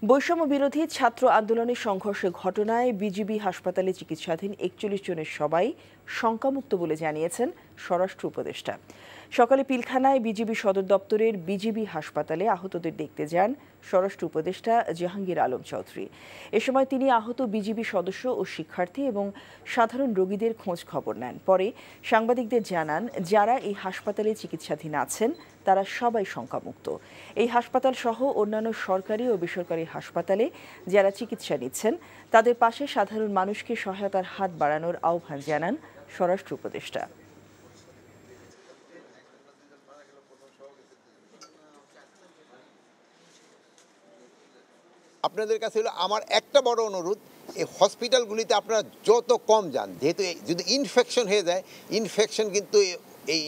বৈষম্য বিরোধী ছাত্র আন্দোলনের সংঘর্ষের ঘটনায় বিজিবি হাসপাতালে চিকিৎসাধীন ৪১ জনের সবাই শঙ্কামুক্ত বলে জানিয়েছেন স্বরাষ্ট্র উপদেষ্টা। সকালে পিলখানায় বিজিবি সদর দপ্তরের বিজিবি হাসপাতালে আহতদের দেখতে যান স্বরাষ্ট্র উপদেষ্টা জাহাঙ্গীর আলম চৌধুরী। এ সময় তিনি আহত বিজিবি সদস্য ও শিক্ষার্থী এবং সাধারণ রোগীদের খোঁজ খবর নেন। পরে সাংবাদিকদের জানান, যারা এই হাসপাতালে চিকিৎসাধীন আছেন তারা সবাই শঙ্কামুক্ত। এই হাসপাতাল সহ অন্যান্য সরকারি ও বেসরকারি হাসপাতালে যারা চিকিৎসা নিচ্ছেন তাদের পাশে সাধারণ মানুষকে সহায়তার হাত বাড়ানোর আহ্বান জানান স্বরাষ্ট্র উপদেষ্টা। আপনাদের কাছে হলো আমার একটা বড় অনুরোধ, এই হসপিটালগুলিতে আপনারা যত কম যান, যেহেতু যদি ইনফেকশন হয়ে যায়, ইনফেকশন কিন্তু এই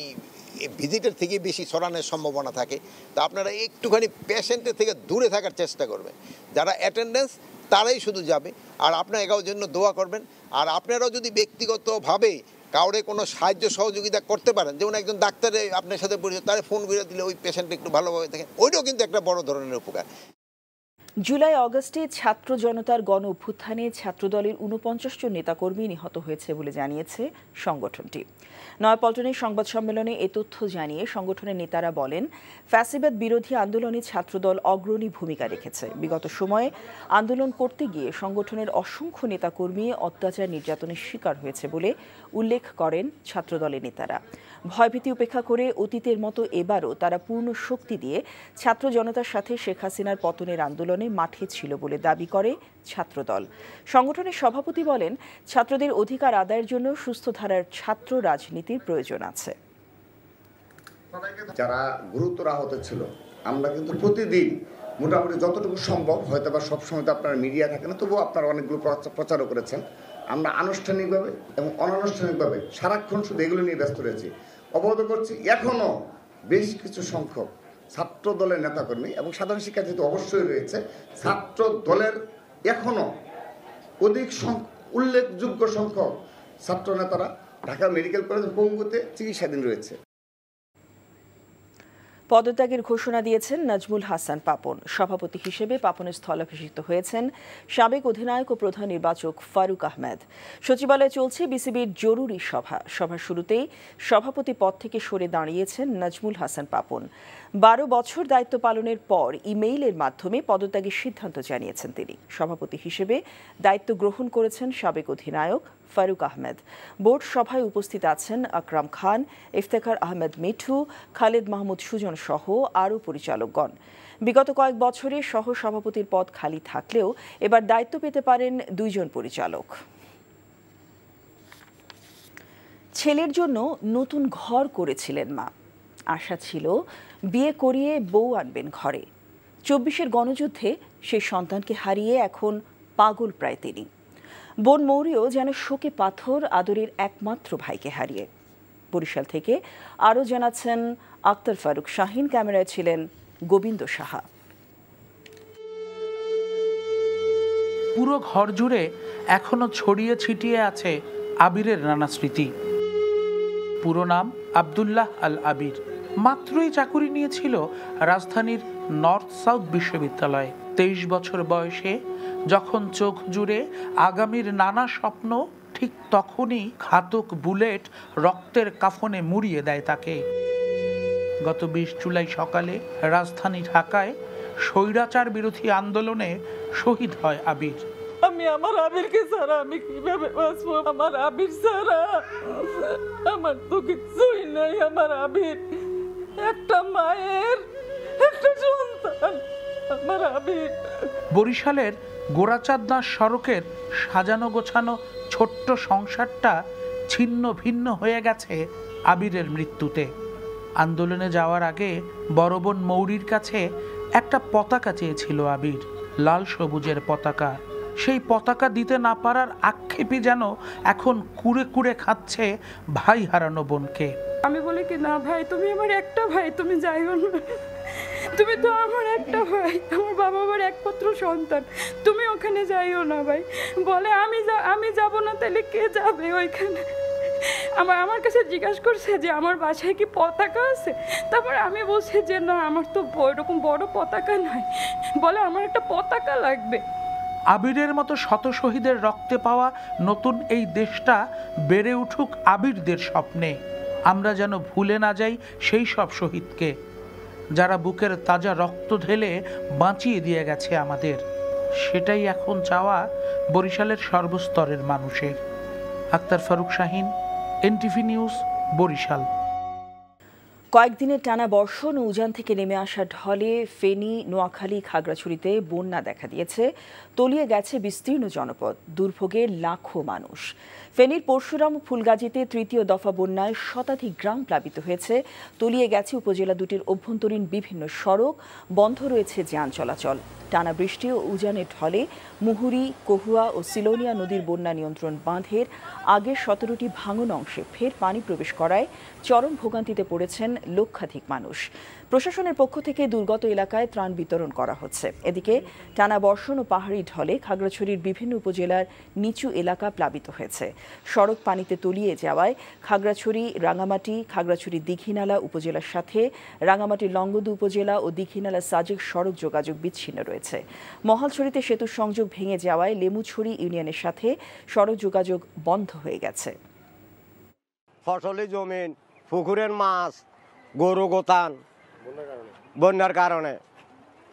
ভিজিটের থেকে বেশি ছড়ানোর সম্ভাবনা থাকে। তা আপনারা একটুখানি পেশেন্টের থেকে দূরে থাকার চেষ্টা করবেন। যারা অ্যাটেন্ডেন্স তারাই শুধু যাবে, আর আপনারা এগারোর জন্য দোয়া করবেন। আর আপনারাও যদি ব্যক্তিগতভাবে কাউরে কোনো সাহায্য সহযোগিতা করতে পারেন, যেমন একজন ডাক্তারে আপনার সাথে পরিচিত, তারা ফোন করে দিলে ওই পেশেন্ট একটু ভালোভাবে দেখেন, ওইটাও কিন্তু একটা বড় ধরনের উপকার। জুলাই আগস্টে ছাত্র জনতার গণ অভ্যুত্থানে ছাত্রদলের ৪৯ জন নেতাকর্মী নিহত হয়েছে বলে জানিয়েছে সংগঠনটি। নয়াপল্টনের সংবাদ সম্মেলনে এ তথ্য জানিয়ে সংগঠনের নেতারা বলেন, ফ্যাসিবাদ বিরোধী আন্দোলনে ছাত্রদল অগ্রণী ভূমিকা রেখেছে। বিগত সময়ে আন্দোলন করতে গিয়ে সংগঠনের অসংখ্য নেতাকর্মী অত্যাচার নির্যাতনের শিকার হয়েছে বলে উল্লেখ করেন ছাত্রদলের নেতারা। ভয়ভীতি উপেক্ষা করে অতীতের মতো এবারও তারা পূর্ণ শক্তি দিয়ে ছাত্র জনতার সাথে শেখ হাসিনার পতনের আন্দোলনে মাঠে ছিল বলে দাবি করে ছাত্রদল। সংগঠনের সভাপতি বলেন, ছাত্রদের অধিকার আদায়ের জন্য সুস্থ ধারার ছাত্র রাজনীতির প্রয়োজন আছে। যারা গুরুতর আহত ছিল, আমরা কিন্তু প্রতিদিন মোটামুটি যতটুকু সম্ভব, হয়তো বা সবসময় তো আপনারা মিডিয়া থাকে না, তবুও আপনারা অনেকগুলো প্রচারও করেছেন। আমরা আনুষ্ঠানিকভাবে এবং অনানুষ্ঠানিকভাবে সারাক্ষণ শুধু এগুলো নিয়ে ব্যস্ত রয়েছি। অবগত করছি, এখনও বেশ কিছু সংখ্যক ছাত্র দলের নেতাকর্মী এবং সাধারণ শিক্ষার্থী তো অবশ্যই রয়েছে, ছাত্র দলের এখনও অধিক উল্লেখযোগ্য সংখ্যক ছাত্র নেতারা ঢাকা মেডিকেল কলেজ পঙ্গুতে চিকিৎসাধীন রয়েছে। পদত্যাগের ঘোষণা দিয়েছেন নাজমুল হাসান পাপন। সভাপতি হিসেবে পাপনের স্থলাভিষিক্ত হয়েছেন সাবেক অধিনায়ক ও প্রধান নির্বাচক ফারুক আহমেদ। সচিবালয়ে চলছে বিসিবির জরুরি সভার শুরুতেই সভাপতি পদ থেকে সরে দাঁড়িয়েছেন নাজমুল হাসান পাপন। ১২ বছর দায়িত্ব পালনের পর ইমেইলের মাধ্যমে পদত্যাগের সিদ্ধান্ত জানিয়েছেন তিনি। সভাপতি হিসেবে দায়িত্ব গ্রহণ করেছেন সাবেক অধিনায়ক ফারুক আহমেদ। বোর্ড সভায় উপস্থিত আছেন আকরাম খান, ইফতেখার আহমেদ মিঠু, খালেদ মাহমুদ সুজন সহ আরও পরিচালকগণ। বিগত কয়েক বছরে সহ সভাপতির পদ খালি থাকলেও এবার দায়িত্ব পেতে পারেন ২ জন পরিচালক। ছেলের জন্য নতুন ঘর করেছিলেন মা। আশা ছিল বিয়ে করিয়ে বউ আনবেন ঘরে। ২৪-এর গণযুদ্ধে সেই সন্তানকে হারিয়ে এখন পাগল প্রায় তিনি। বোন মৌরিও যেন শোকে পাথর আদরের একমাত্র ভাইকে হারিয়ে। বরিশাল থেকে আরও জানাচ্ছেন আক্তার ফারুক শাহিন, ক্যামেরায় ছিলেন গোবিন্দ সাহা। পুরো ঘর জুড়ে এখনো ছড়িয়ে ছিটিয়ে আছে আবিরের নানা স্মৃতি। পুরো নাম আব্দুল্লাহ আল আবির। মাত্রই চাকুরি নিয়েছিল রাজধানীর নর্থ সাউথ বিশ্ববিদ্যালয়ে। ২৩ বছর বয়সে যখন চোখ জুড়ে আগামীর নানা স্বপ্ন, ঠিক তখনই ঘাতক বুলেট রক্তের কাফনে মুড়িয়ে দেয় তাকে। গত ২০ জুলাই সকালে রাজধানী ঢাকায় স্বৈরাচার বিরোধী আন্দোলনে শহীদ হয় আবির। আমি আমার আবিরকে ছাড়া আমি কিভাবে বাঁচবো? আমার আবির ছাড়া আমার তো কিছুই নাই। আমার আবির একটা মায়ের একটা সন্তান, আমার আবির। বরিশালের গোরাচাঁদনা সড়কের সাজানো গোছানো ছোট্ট সংসারটা ছিন্ন ভিন্ন হয়ে গেছে আবিরের মৃত্যুতে। আন্দোলনে যাওয়ার আগে বড় বোন মৌরির কাছে একটা পতাকা চেয়েছিল আবির, লাল সবুজের পতাকা। সেই পতাকা দিতে না পারার আক্ষেপই যেন এখন কুড়ে কুড়ে খাচ্ছে ভাই হারানো বোনকে। আমি বলি কি, না ভাই, তুমি আমার একটা ভাই, তুমি যাইও না, তুমি তো আমার একটা ভাই, আমার বাবা মার একমাত্র সন্তান, তুমি ওখানে যাইও না ভাই। বলে আমি যাব না, তাহলে কে যাবে ওইখানে? আমার কাছে জিজ্ঞাসা করছে যে আমার বাসায় কি পতাকা আছে, তারপর আমি বলছি যে না আমার তো এরকম বড় পতাকা নাই, বলে আমার একটা পতাকা লাগবে। আবিরের মতো শত শহীদের রক্তে পাওয়া নতুন এই দেশটা বেড়ে উঠুক আবিরদের স্বপ্নে। আমরা যেন ভুলে না যাই সেই সব শহীদকে যারা বুকের তাজা রক্ত ঢেলে বাঁচিয়ে দিয়ে গেছে আমাদের। সেটাই এখন চাওয়া বরিশালের সর্বস্তরের মানুষের। Akhtar Faruk Shahin, NTV news, Barishal. কয়েকদিনের টানা বর্ষণ ও উজান থেকে নেমে আসা ঢলে ফেনী, নোয়াখালী, খাগড়াছড়িতে বন্যা দেখা দিয়েছে। তলিয়ে গেছে বিস্তীর্ণ জনপদ, দুর্ভোগে লাখো মানুষ। ফেনীর পরশুরাম ও ফুলগাজীতে তৃতীয় দফা বন্যায় শতাধিক গ্রাম প্লাবিত হয়েছে। তলিয়ে গেছে উপজেলা দুটির অভ্যন্তরীণ বিভিন্ন সড়ক, বন্ধ রয়েছে যান চলাচল। টানা বৃষ্টি ও উজানের ঢলে মুহুরী, কহুয়া ও সিলোনিয়া নদীর বন্যা নিয়ন্ত্রণ বাঁধের আগের 17টি ভাঙন অংশে ফের পানি প্রবেশ করায় চরম ভোগান্তিতে পড়েছেন লক্ষাধিক মানুষ। প্রশাসনের পক্ষ থেকে দুর্গত এলাকায় ত্রাণ বিতরণ করা হচ্ছে। এদিকে টানা বর্ষণ ও পাহাড়ি ঢলে খাগড়াছড়ির বিভিন্ন উপজেলার নিচু এলাকা প্লাবিত হয়েছে। সড়ক পানিতে তলিয়ে যাওয়ায় খাগড়াছড়ি, রাঙামাটি, খাগড়াছড়ি দীঘিনালা উপজেলার সাথে রাঙামাটি লংগদু উপজেলা ও দীঘিনালা সাজেক সড়ক যোগাযোগ বিচ্ছিন্ন রয়েছে। মহালছড়িতে সেতুর সংযোগ ভেঙে যাওয়ায় লেমুছড়ি ইউনিয়নের সাথে সড়ক যোগাযোগ বন্ধ হয়ে গেছে। ফসলি জমিন, পুকুরের মাছ, গরু গোতান বন্যার কারণে।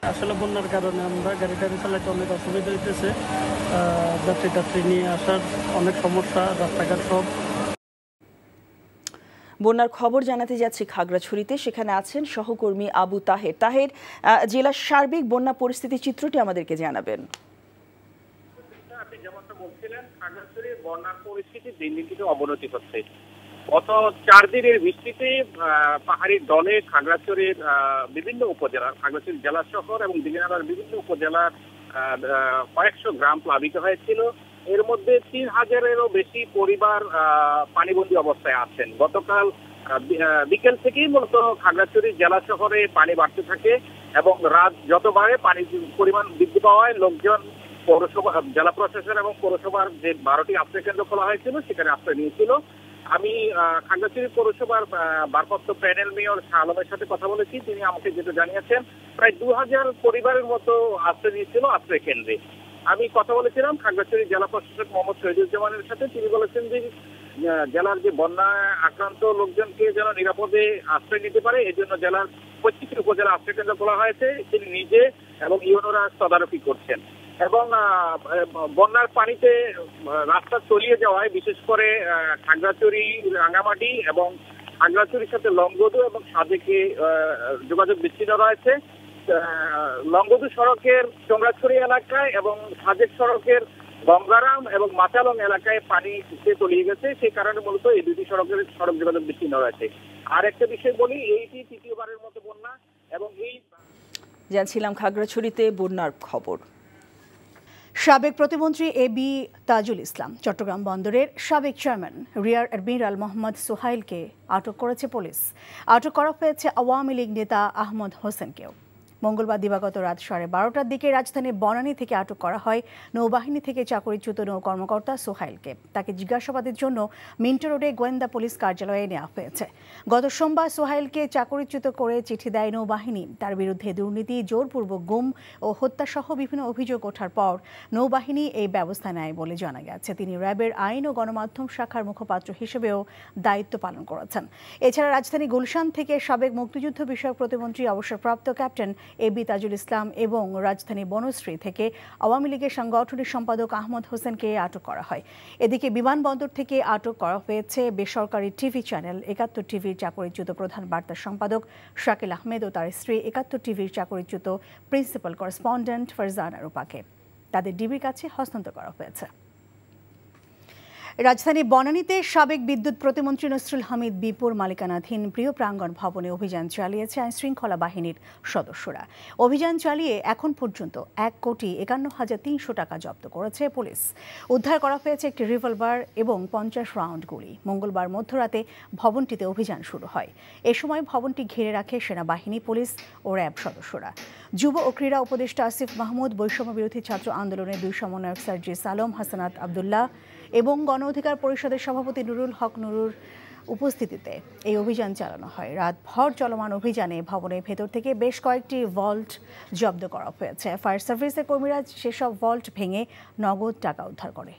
আসলে বন্যার কারণে আমরা গাড়ি টাড়ি চালাতে অনেক অসুবিধা হইতেছে, যাত্রী নিয়ে আসার অনেক সমস্যা, রাস্তাঘাট সব। বন্যার খবর জানাতে যাচ্ছি খাগড়াছড়িতে, সেখানে আছেন সহকর্মী আবু তাহের। তাহের, জেলার সার্বিক বন্যা পরিস্থিতির চিত্রটি আমাদেরকে জানাবেন। আপনি যেমনটা বলছিলেন, খাগড়াছড়ির বন্যার পরিস্থিতি দিন দিন কিন্তু অবনতি হচ্ছে। গত 4 দিনের বৃষ্টিতে পাহাড়ি ঢলে খাগড়াছড়ির বিভিন্ন উপজেলার, খাগড়াছড়ি জেলা শহর এবং দীঘিনালার বিভিন্ন উপজেলার কয়েকশো গ্রাম প্লাবিত হয়েছিল। এর মধ্যে 3000-এরও বেশি পরিবার পানিবন্দী অবস্থায় আছেন। গতকাল বিকেল থেকেই মূলত খাগড়াছড়ি জেলা শহরে পানি বাড়তে থাকে এবং রাত যত বাড়ে পানির পরিমাণ বৃদ্ধি পাওয়ায় লোকজন পৌরসভা, জেলা প্রশাসন এবং পৌরসভার যে 12টি আশ্রয় কেন্দ্র খোলা হয়েছিল সেখানে আশ্রয় নিয়েছিল। আমি খাগড়াছড়ি পৌরসভার ভারপ্রাপ্ত প্যানেল মেয়র শাহ আলমের সাথে কথা বলেছি। তিনি আমাকে যেটা জানিয়েছেন, প্রায় 2000 পরিবারের মতো আশ্রয় নিয়েছিল আশ্রয় কেন্দ্রে। আমি কথা বলেছিলাম খাগড়াছড়ি জেলা প্রশাসক মোহাম্মদ শহীদুজ্জামানের সাথে। তিনি বলেছেন যে জেলার যে বন্যা আক্রান্ত লোকজনকে যেন নিরাপদে আশ্রয় নিতে পারে, এই জন্য জেলার 25টি উপজেলা আশ্রয় কেন্দ্র খোলা হয়েছে। তিনি নিজে এবং ইউনোরা তদারকি করছেন এবং বন্যার পানিতে রাস্তা তলিয়ে যাওয়ায় বিশেষ করে খাগড়াছড়ি, রাঙামাটি এবং খাগড়াছড়ির সাথে লংগদু এবং সাজেকে যোগাযোগ বিচ্ছিন্ন রয়েছে। লংগদু সড়কের চংড়াছড়ি এলাকায় এবং সাজেক সড়কের গঙ্গারাম এবং মাচালং এলাকায় পানি তলিয়ে গেছে। সেই কারণে মূলত এই দুটি সড়কের সড়ক যোগাযোগ বিচ্ছিন্ন রয়েছে। আর একটা বিষয় বলি, এইটি তৃতীয়বারের মতো বন্যা এবং এই জানছিলাম খাগড়াছড়িতে বন্যার খবর। সাবেক প্রতিমন্ত্রী এবি তাজুল ইসলাম, চট্টগ্রাম বন্দরের সাবেক চেয়ারম্যান রিয়ার অ্যাডমিরাল মোহাম্মদ সোহাইলকে আটক করেছে পুলিশ। আটক করা হয়েছে আওয়ামী লীগ নেতা আহমদ হোসেনকেও। মঙ্গলবার দিবাগত রাত 12:30টার দিকে রাজধানীর বনানী থেকে আটক করা হয় নৌবাহিনী থেকে চাকরিচ্যুত নৌ কর্মকর্তা সোহাইলকে। তাকে জিজ্ঞাসাবাদের জন্য মিন্টো রোডে গোয়েন্দা পুলিশ কার্যালয়ে নেওয়া হয়েছে। গত সোমবার সোহাইলকে চাকরিচ্যুত করে চিঠি দেয় নৌবাহিনী। তার বিরুদ্ধে দুর্নীতি, জোরপূর্বক গুম ও হত্যাসহ বিভিন্ন অভিযোগ ওঠার পর নৌবাহিনী এই ব্যবস্থা নেয় বলে জানা গেছে। তিনি র্যাবের আইন ও গণমাধ্যম শাখার মুখপাত্র হিসেবেও দায়িত্ব পালন করেছেন। এছাড়া রাজধানী গুলশান থেকে সাবেক মুক্তিযুদ্ধ বিষয়ক প্রতিমন্ত্রী অবসরপ্রাপ্ত ক্যাপ্টেন এবি তাজুল ইসলাম এবং রাজধানী বনশ্রী থেকে আওয়ামী লীগের সাংগঠনিক সম্পাদক আহমদ হোসেনকে আটক করা হয়। এদিকে বিমানবন্দর থেকে আটক করা হয়েছে বেসরকারি টিভি চ্যানেল 71 টিভির চাকরিচ্যুত প্রধান বার্তা সম্পাদক শাকিল আহমেদ ও তার স্ত্রী 71 টিভির চাকরিচ্যুত প্রিন্সিপাল করেসপন্ডেন্ট ফারজানা রূপাকে। তাদের ডিবির কাছে হস্তান্তর করা হয়েছে। রাজধানী বনানীতে সাবেক বিদ্যুৎ প্রতিমন্ত্রী নসরুল হামিদ বিপুর মালিকানাধীন প্রিয় প্রাঙ্গণ ভবনে অভিযান চালিয়েছে আইনশৃঙ্খলা বাহিনীর সদস্যরা। অভিযান চালিয়ে এখন পর্যন্ত 1,51,300 টাকা জব্দ করেছে পুলিশ। উদ্ধার করা হয়েছে একটি রিভলভার এবং 50 রাউন্ড গুলি। মঙ্গলবার মধ্যরাতে ভবনটিতে অভিযান শুরু হয়। এ সময় ভবনটি ঘিরে রাখে সেনাবাহিনী, পুলিশ ও র্যাব সদস্যরা। যুব ও ক্রীড়া উপদেষ্টা আসিফ মাহমুদ, বৈষম্য বিরোধী ছাত্র আন্দোলনের 2 সমন্বয়ক সার্জিস আলম, হাসানাত আবদুল্লাহ, এবং গণ অধিকার পরিষদের সভাপতি নুরুল হক নুরুর উপস্থিতিতে এই অভিযান চালানো হয়। রাতভর চলমান অভিযানে ভবনের ভেতর থেকে বেশ কয়েকটি ভল্ট জব্দ করা হয়েছে। ফায়ার সার্ভিসের কর্মীরা সেসব ভল্ট ভেঙে নগদ টাকা উদ্ধার করে।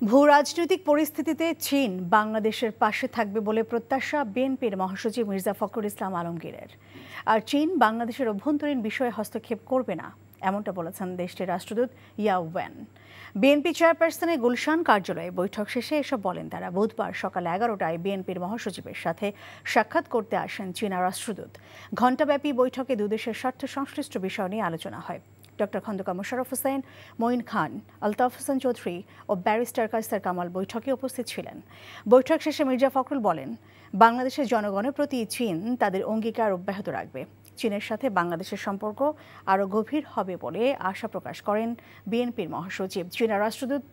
ভূ রাজনৈতিক পরিস্থিতিতে চীন বাংলাদেশের পাশে থাকবে বলে প্রত্যাশা বিএনপির মহাসচিব মির্জা ফখরুল ইসলাম আলমগীরের। আর চীন বাংলাদেশের অভ্যন্তরীণ বিষয়ে হস্তক্ষেপ করবে না, এমনটা বলেছেন দেশটির রাষ্ট্রদূত ইয়াও ওয়েন। বিএনপি চেয়ারপারসনের গুলশান কার্যালয়ে বৈঠক শেষে এসব বলেন তারা। বুধবার সকাল 11টায় বিএনপির মহাসচিবের সাথে সাক্ষাৎ করতে আসেন চীনা রাষ্ট্রদূত। ঘণ্টাব্যাপী বৈঠকে দুদেশের স্বার্থ সংশ্লিষ্ট বিষয় নিয়ে আলোচনা হয়। ডক্টর খন্দকার মোশাররফ হোসেন, মঈন খান, আলতাফ হোসেন চৌধুরী ও ব্যারিস্টার কায়সার কামাল বৈঠকে উপস্থিত ছিলেন। বৈঠক শেষে মির্জা ফখরুল বলেন, বাংলাদেশের জনগণের প্রতি চীন তাদের অঙ্গীকার অব্যাহত রাখবে। চীনের সাথে বাংলাদেশের সম্পর্ক আরও গভীর হবে বলে আশা প্রকাশ করেন বিএনপির মহাসচিব। চীনা রাষ্ট্রদূত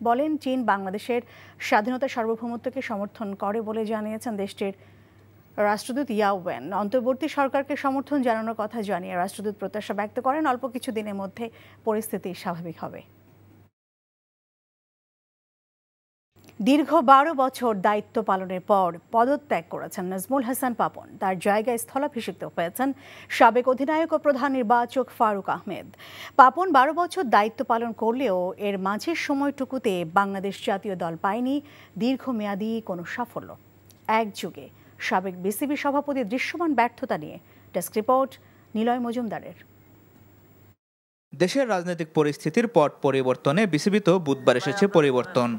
বলেন, চীন বাংলাদেশের স্বাধীনতা সার্বভৌমত্বকে সমর্থন করে বলে জানিয়েছেন দেশটির রাষ্ট্রদূত ইয়াও ওয়েন। অন্তর্বর্তী সরকারকে সমর্থন জানানোর কথা জানিয়ে রাষ্ট্রদূত প্রত্যাশা ব্যক্ত করেন অল্প কিছু দিনের মধ্যে পরিস্থিতি স্বাভাবিক হবে। দীর্ঘ 12 বছর দায়িত্ব পালনের পর পদত্যাগ করেছেন নাজমুল হাসান পাপন। তার জায়গায় স্থলাভিষিক্ত হয়েছেন সাবেক অধিনায়ক ও প্রধান নির্বাচক ফারুক আহমেদ। পাপন 12 বছর দায়িত্ব পালন করলেও এর মাঝের সময়টুকুতে বাংলাদেশ জাতীয় দল পায়নি দীর্ঘমেয়াদী কোনো সাফল্য। একযুগে সাবেক বিসিবি সভাপতির দৃশ্যমান ব্যর্থতা নিয়ে ডেস্ক রিপোর্ট নিলয় মজুমদারের। দেশের রাজনৈতিক পরিস্থিতির পট পরিবর্তনে বিসিবিতেও বুধবার এসেছে পরিবর্তন।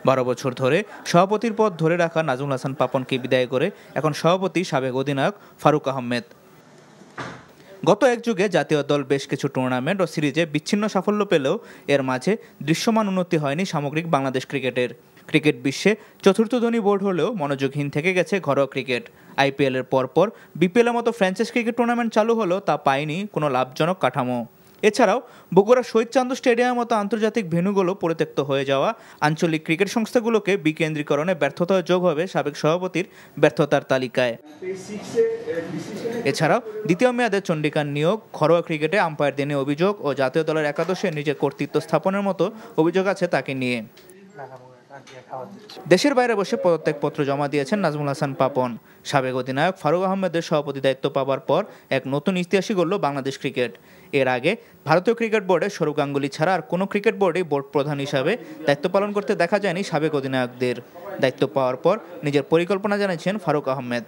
12 বছর ধরে সভাপতির পদ ধরে রাখা নাজমুল হাসান পাপনকে বিদায় করে এখন সভাপতি সাবেক অধিনায়ক ফারুক আহমেদ। গত এক যুগে জাতীয় দল বেশ কিছু টুর্নামেন্ট ও সিরিজে বিচ্ছিন্ন সাফল্য পেলেও এর মাঝে দৃশ্যমান উন্নতি হয়নি সামগ্রিক বাংলাদেশ ক্রিকেটের। ক্রিকেট বিশ্বে চতুর্থ ধনী বোর্ড হলেও মনোযোগহীন থেকে গেছে ঘরোয়া ক্রিকেট। আইপিএলের পরপর বিপিএলের মতো ফ্র্যাঞ্চাইজ ক্রিকেট টুর্নামেন্ট চালু হলেও তা পায়নি কোনো লাভজনক কাঠামো। এছাড়াও বগুড়া শহীদ চান্দু স্টেডিয়ামের মতো আন্তর্জাতিক ভেন্যুগুলো পরিত্যক্ত হয়ে যাওয়া আঞ্চলিক ক্রিকেট সংস্থাগুলোকে বিকেন্দ্রীকরণে ব্যর্থতা যোগ হবে সাবেক সভাপতির ব্যর্থতার তালিকায়। এছাড়াও দ্বিতীয় মেয়াদে চন্ডিকার নিয়োগ, ঘরোয়া ক্রিকেটে আম্পায়ারদের নিয়ে অভিযোগ ও জাতীয় দলের একাদশে নিজের কর্তৃত্ব স্থাপনের মতো অভিযোগ আছে তাকে নিয়ে। দেশের বাইরে বসে পদত্যাগপত্র জমা দিয়েছেন নাজমুল হাসান পাপন। সাবেক অধিনায়ক ফারুক আহমেদের সভাপতি দায়িত্ব পাওয়ার পর এক নতুন ইতিহাসই গড়ল বাংলাদেশ ক্রিকেট। এর আগে ভারতীয় ক্রিকেট বোর্ডে সৌরভ গাঙ্গুলি ছাড়া আর কোনো ক্রিকেট বোর্ডেই বোর্ড প্রধান হিসাবে দায়িত্ব পালন করতে দেখা যায়নি সাবেক অধিনায়কদের। দায়িত্ব পাওয়ার পর নিজের পরিকল্পনা জানিয়েছেন ফারুক আহমেদ।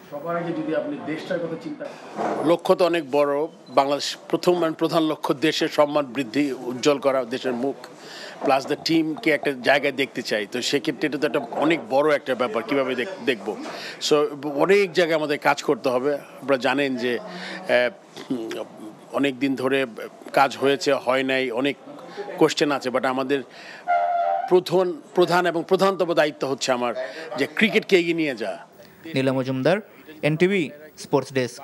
লক্ষ্য তো অনেক বড়, বাংলাদেশ প্রধান লক্ষ্য দেশের সম্মান বৃদ্ধি, উজ্জ্বল করা দেশের মুখ, প্লাস দ্য টিমকে একটা জায়গায় দেখতে চাই। তো সেক্ষেত্রে এটা তো একটা অনেক বড় একটা ব্যাপার, কীভাবে দেখবো। সো অনেক জায়গায় আমাদের কাজ করতে হবে। আপনারা জানেন যে অনেক দিন ধরে কাজ হয়েছে, হয় নাই, অনেক কোশ্চেন আছে। বাট আমাদের প্রধান এবং প্রধানতম দায়িত্ব হচ্ছে আমার যে ক্রিকেটকে এগিয়ে নিয়ে যাওয়া। Niloy Majumdar, NTV sports desk.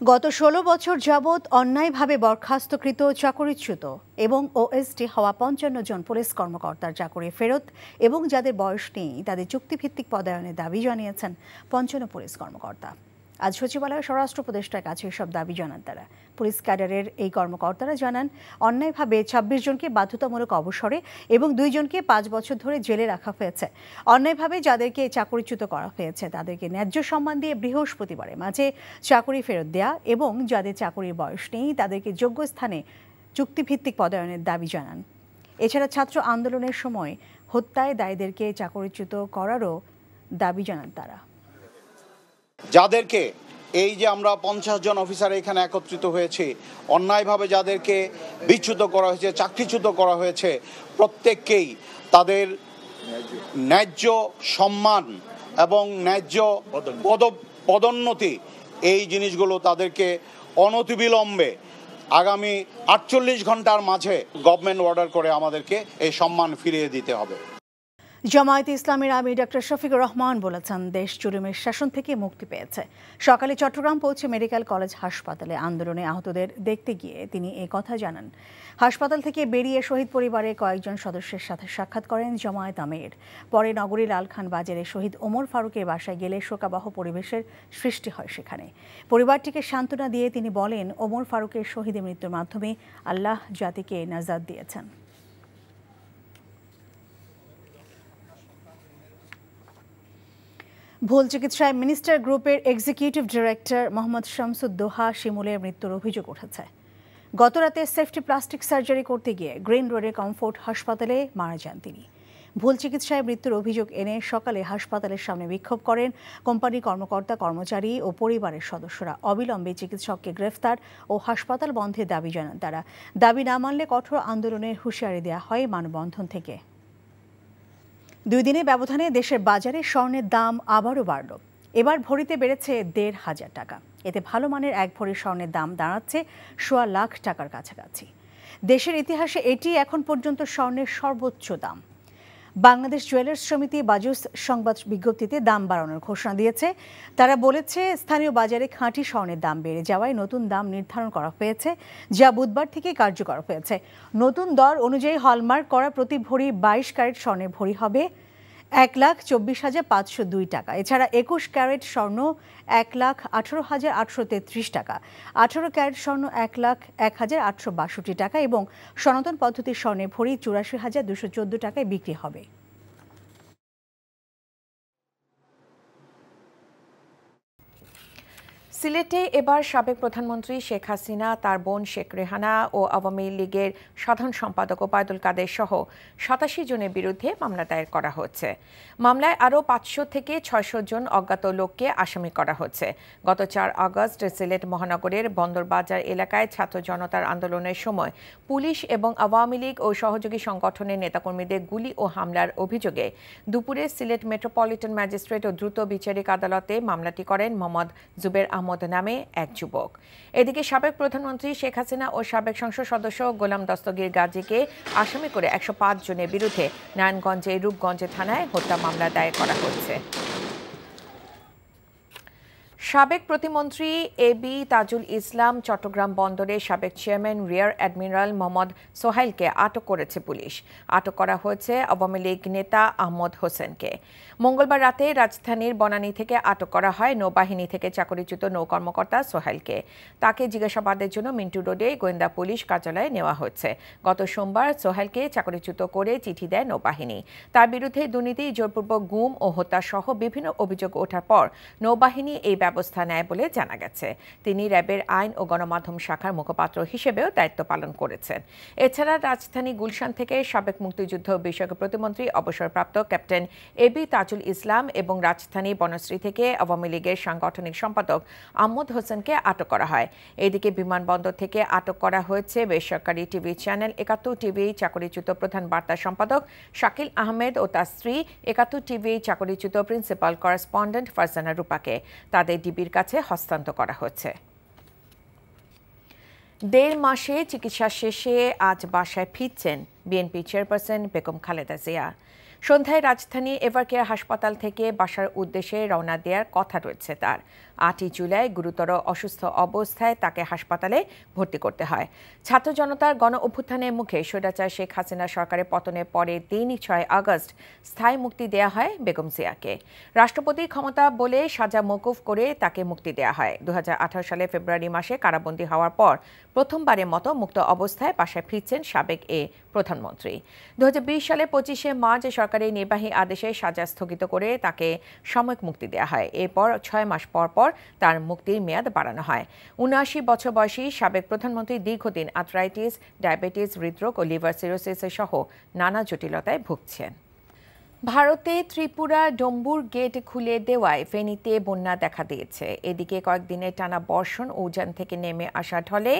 গত 16 বছর যাবৎ অন্যায়ভাবে বরখাস্তকৃত, চাকরিচ্যুত এবং ওএসডি হওয়া 55 জন পুলিশ কর্মকর্তার চাকরি ফেরত এবং যাদের বয়স নেই তাদের চুক্তিভিত্তিক পদায়নের দাবি জানিয়েছেন 55 পুলিশ কর্মকর্তা। আজ সচিবালয়ে স্বরাষ্ট্র উপদেষ্টার কাছে এসব দাবি জানান তারা। পুলিশ ক্যাডারের এই কর্মকর্তারা জানান, অন্যায়ভাবে 26 জনকে বাধ্যতামূলক অবসরে এবং 2 জনকে 5 বছর ধরে জেলে রাখা হয়েছে। অন্যায়ভাবে যাদেরকে চাকরিচ্যুত করা হয়েছে তাদেরকে ন্যায্য সম্মান দিয়ে বৃহস্পতিবারের মাঝে চাকরি ফেরত দেয়া এবং যাদের চাকরির বয়স নেই তাদেরকে যোগ্য স্থানে চুক্তিভিত্তিক পদায়নের দাবি জানান। এছাড়া ছাত্র আন্দোলনের সময় হত্যায় দায়ীদেরকে চাকরিচ্যুত করারও দাবি জানান তারা। যাদেরকে এই যে আমরা 50 জন অফিসার এখানে একত্রিত হয়েছি, অন্যায়ভাবে যাদেরকে বিচ্যুত করা হয়েছে, চাকরিচ্যুত করা হয়েছে, প্রত্যেককেই তাদের ন্যায্য সম্মান এবং ন্যায্য পদোন্নতি, এই জিনিসগুলো তাদেরকে অনতিবিলম্বে আগামী 48 ঘন্টার মাঝে গভর্নমেন্ট অর্ডার করে আমাদেরকে এই সম্মান ফিরিয়ে দিতে হবে। জামায়াতে ইসলামের আমির ডক্টর শফিকুর রহমান বলেছেন, দেশ জুলুমের শাসন থেকে মুক্তি পেয়েছে। সকালে চট্টগ্রাম পৌঁছে মেডিকেল কলেজ হাসপাতালে আন্দোলনে আহতদের দেখতে গিয়ে তিনি এই কথা জানান। হাসপাতাল থেকে বেরিয়ে শহীদ পরিবারের কয়েকজন সদস্যের সাথে সাক্ষাৎ করেন জামায়াত আমির। পরে নগরী লালখান বাজারে শহীদ ওমর ফারুকের বাসায় গেলে শোকাবহ পরিবেশের সৃষ্টি হয় সেখানে। পরিবারটিকে সান্ত্বনা দিয়ে তিনি বলেন, ওমর ফারুকের শহীদের মৃত্যুর মাধ্যমে আল্লাহ জাতিকে নাজাত দিয়েছেন। ভুল চিকিৎসায় মিনিস্টার গ্রুপের এক্সিকিউটিভ ডিরেক্টর মোহাম্মদ শামসুদ্দোহা শিমুলের মৃত্যুর অভিযোগ উঠেছে। গতরাতে সেফটি প্লাস্টিক সার্জারি করতে গিয়ে গ্রিন রোডের কমফোর্ট হাসপাতালে মারা যান তিনি। ভুল চিকিৎসায় মৃত্যুর অভিযোগ এনে সকালে হাসপাতালের সামনে বিক্ষোভ করেন কোম্পানি কর্মকর্তা, কর্মচারী ও পরিবারের সদস্যরা। অবিলম্বে চিকিৎসককে গ্রেফতার ও হাসপাতাল বন্ধের দাবি জানান তারা। দাবি না মানলে কঠোর আন্দোলনের হুঁশিয়ারি দেওয়া হয় মানববন্ধন থেকে। 2 দিনের ব্যবধানে দেশের বাজারে স্বর্ণের দাম আবারও বাড়ল। এবার ভরিতে বেড়েছে 1,500 টাকা। এতে ভালো মানের 1 ভরি স্বর্ণের দাম দাঁড়াচ্ছে 1.25 লাখ টাকার কাছাকাছি। দেশের ইতিহাসে এটি এখন পর্যন্ত স্বর্ণের সর্বোচ্চ দাম। বাংলাদেশ জুয়েলার্স সমিতি বাজুস সংবাদ বিজ্ঞপ্তিতে দাম বাড়ানোর ঘোষণা দিয়েছে। তারা বলেছে, স্থানীয় বাজারে খাঁটি স্বর্ণের দাম বেড়ে যাওয়ায় নতুন দাম নির্ধারণ করা হয়েছে, যা বুধবার থেকে কার্যকর হয়েছে। নতুন দর অনুযায়ী হলমার্ক করা প্রতি ভরি 22 ক্যারেট স্বর্ণের ভরি হবে 1,24,502 টাকা। এছাড়া 21 ক্যারেট স্বর্ণ 1,18,833 টাকা, 18 ক্যারেট স্বর্ণ 1,01,862 টাকা এবং সনাতন পদ্ধতির স্বর্ণের ভরি 84,214 টাকায় বিক্রি হবে। সিলেটে এবার সাবেক প্রধানমন্ত্রী শেখ হাসিনা, তার বোন শেখ রেহানা ও আওয়ামী লীগের সাধারণ সম্পাদক ওবায়দুল কাদের সহ 87 জনের বিরুদ্ধে মামলা দায়ের করা হচ্ছে। মামলায় আরও 500 থেকে 600 জন অজ্ঞাত লোককে আসামি করা হচ্ছে। গত 4 আগস্ট সিলেট মহানগরের বন্দরবাজার এলাকায় ছাত্র জনতার আন্দোলনের সময় পুলিশ এবং আওয়ামী লীগ ও সহযোগী সংগঠনের নেতাকর্মীদের গুলি ও হামলার অভিযোগে দুপুরে সিলেট মেট্রোপলিটন ম্যাজিস্ট্রেট ও দ্রুত বিচারিক আদালতে মামলাটি করেন মোহাম্মদ জুবের আহমদ নামে এক যুবক। এদিকে সাবেক প্রধানমন্ত্রী শেখ হাসিনা ও সাবেক সংসদ সদস্য গোলাম দস্তগীর গাজীকে আসামি করে 105 জনের বিরুদ্ধে নারায়ণগঞ্জের রূপগঞ্জ থানায় হত্যা মামলা দায়ের করা হয়েছে। সাবেক প্রতিমন্ত্রী এবি তাজুল ইসলাম চট্টগ্রাম বন্দরের সাবেক চেয়ারম্যান রিয়ার অ্যাডমিরাল মোহাম্মদ সোহাইলকে আটক করেছে পুলিশ। আটক করা হয়েছে আওয়ামী লীগ নেতা আহমদ হোসেনকে। মঙ্গলবার রাতে রাজধানীর বনানী থেকে আটক করা হয় নৌবাহিনী থেকে চাকরিচ্যুত নৌ কর্মকর্তা সোহাইলকে। তাকে জিজ্ঞাসাবাদের জন্য মিন্টু রোডে গোয়েন্দা পুলিশ কার্যালয়ে নেওয়া হয়েছে। গত সোমবার সোহাইলকে চাকরিচ্যুত করে চিঠি দেয় নৌবাহিনী। তার বিরুদ্ধে দুর্নীতি, জোরপূর্বক গুম ও হত্যা সহ বিভিন্ন অভিযোগ ওঠার পর নৌবাহিনী এই ব্যবস্থা নেয় বলে জানা গেছে। তিনি র্যাবের আইন ও গণমাধ্যম শাখার মুখপাত্র হিসেবেও দায়িত্ব পালন করেছেন। এছাড়া রাজধানী গুলশান থেকে সাবেক মুক্তিযুদ্ধ বিষয়ক প্রতিমন্ত্রী অবসরপ্রাপ্ত ক্যাপ্টেন এবি তাজুল ইসলাম এবং রাজধানী বনশ্রী থেকে আওয়ামী লীগের সাংগঠনিক সম্পাদক আহমদ হোসেনকে আটক করা হয়। এদিকে বিমানবন্দর থেকে আটক করা হয়েছে বেসরকারি টিভি চ্যানেল 71 টিভি চাকরিচ্যুত প্রধান বার্তা সম্পাদক শাকিল আহমেদ ও তার স্ত্রী, 71 টিভি চাকরিচ্যুত প্রিন্সিপাল করেসপন্ডেন্ট ফারজানা রূপাকে। তাদের ডিবির কাছে হস্তান্তর করা হয়েছে। 1.5 মাসে চিকিৎসা শেষে আজ বাসায় ফিরছেন বিএনপি চেয়ারপারসন বেগম খালেদা জিয়া। সন্ধ্যায় রাজধানী এভারকেয়ার হাসপাতাল থেকে বাসার উদ্দেশ্যে রওনা দেওয়ার কথা রয়েছে তার। 8 জুলাই গুরুতর অসুস্থ অবস্থায় তাকে হাসপাতালে ভর্তি করতে হয়। ছাত্র জনতার গণ অভ্যুত্থানের মুখে স্বৈরাচার শেখ হাসিনা সরকারের পতনের পরের দিনই 6 আগস্ট স্থায়ী মুক্তি দেয়া হয় বেগম জিয়াকে। রাষ্ট্রপতির ক্ষমতা বলে সাজা মওকুফ করে তাকে মুক্তি দেয়া হয়। 2018 সালে ফেব্রুয়ারি মাসে কারাবন্দী হওয়ার পর প্রথমবারের মতো মুক্ত অবস্থায় বাসায় ফিরছেন সাবেক এ প্রধানমন্ত্রী। 2020 সালে 25 মার্চ সরকারি নির্বাহী আদেশে সাজা স্থগিত করে তাকে সাময়িক মুক্তি দেওয়া হয়। এরপর 6 মাস পর তার মুক্তির মেয়াদ বাড়ানো হয়। 79 বছর বয়সী সাবেক প্রধানমন্ত্রী দীর্ঘদিন আর্থ্রাইটিস, ডায়াবেটিস, হৃদরোগ ও লিভার সিরোসিস সহ নানা জটিলতায় ভুগছেন। ভারতে ত্রিপুরা ডম্বুর গেট খুলে দেওয়ায় ফেনীতে বন্যা দেখা দিয়েছে। এদিকে কয়েকদিনের টানা বর্ষণ ও উজান থেকে নেমে আসা ঢলে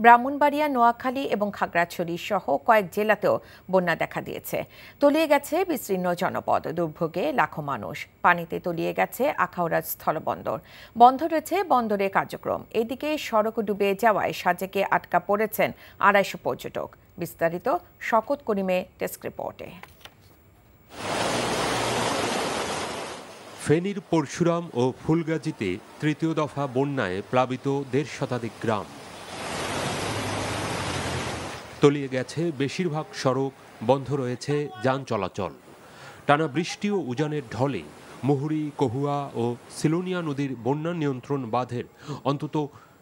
ব্রাহ্মণবাড়িয়া, নোয়াখালী এবং খাগড়াছড়ি সহ কয়েক জেলাতেও বন্যা দেখা দিয়েছে। তলিয়ে গেছে বিস্তীর্ণ জনপদ, দুর্ভোগে লাখো মানুষ। পানিতে তলিয়ে গেছে আখাউড়া স্থলবন্দর, বন্ধ রয়েছে বন্দরের কার্যক্রম। এদিকে সড়ক ডুবে যাওয়ায় সাজেকে আটকা পড়েছেন 250 পর্যটক। বিস্তারিত শকত করিমের ডেস্ক রিপোর্টে। ফেনীর পরশুরাম ও ফুলগাজীতে তৃতীয় দফা বন্যায় প্লাবিত 1.5 শতাধিক গ্রাম। তলিয়ে গেছে বেশিরভাগ সড়ক, বন্ধ রয়েছে যান চলাচল। টানা বৃষ্টি ও উজানের ঢলে মুহুরী, কহুয়া ও সিলোনিয়া নদীর বন্যা নিয়ন্ত্রণ বাঁধের অন্তত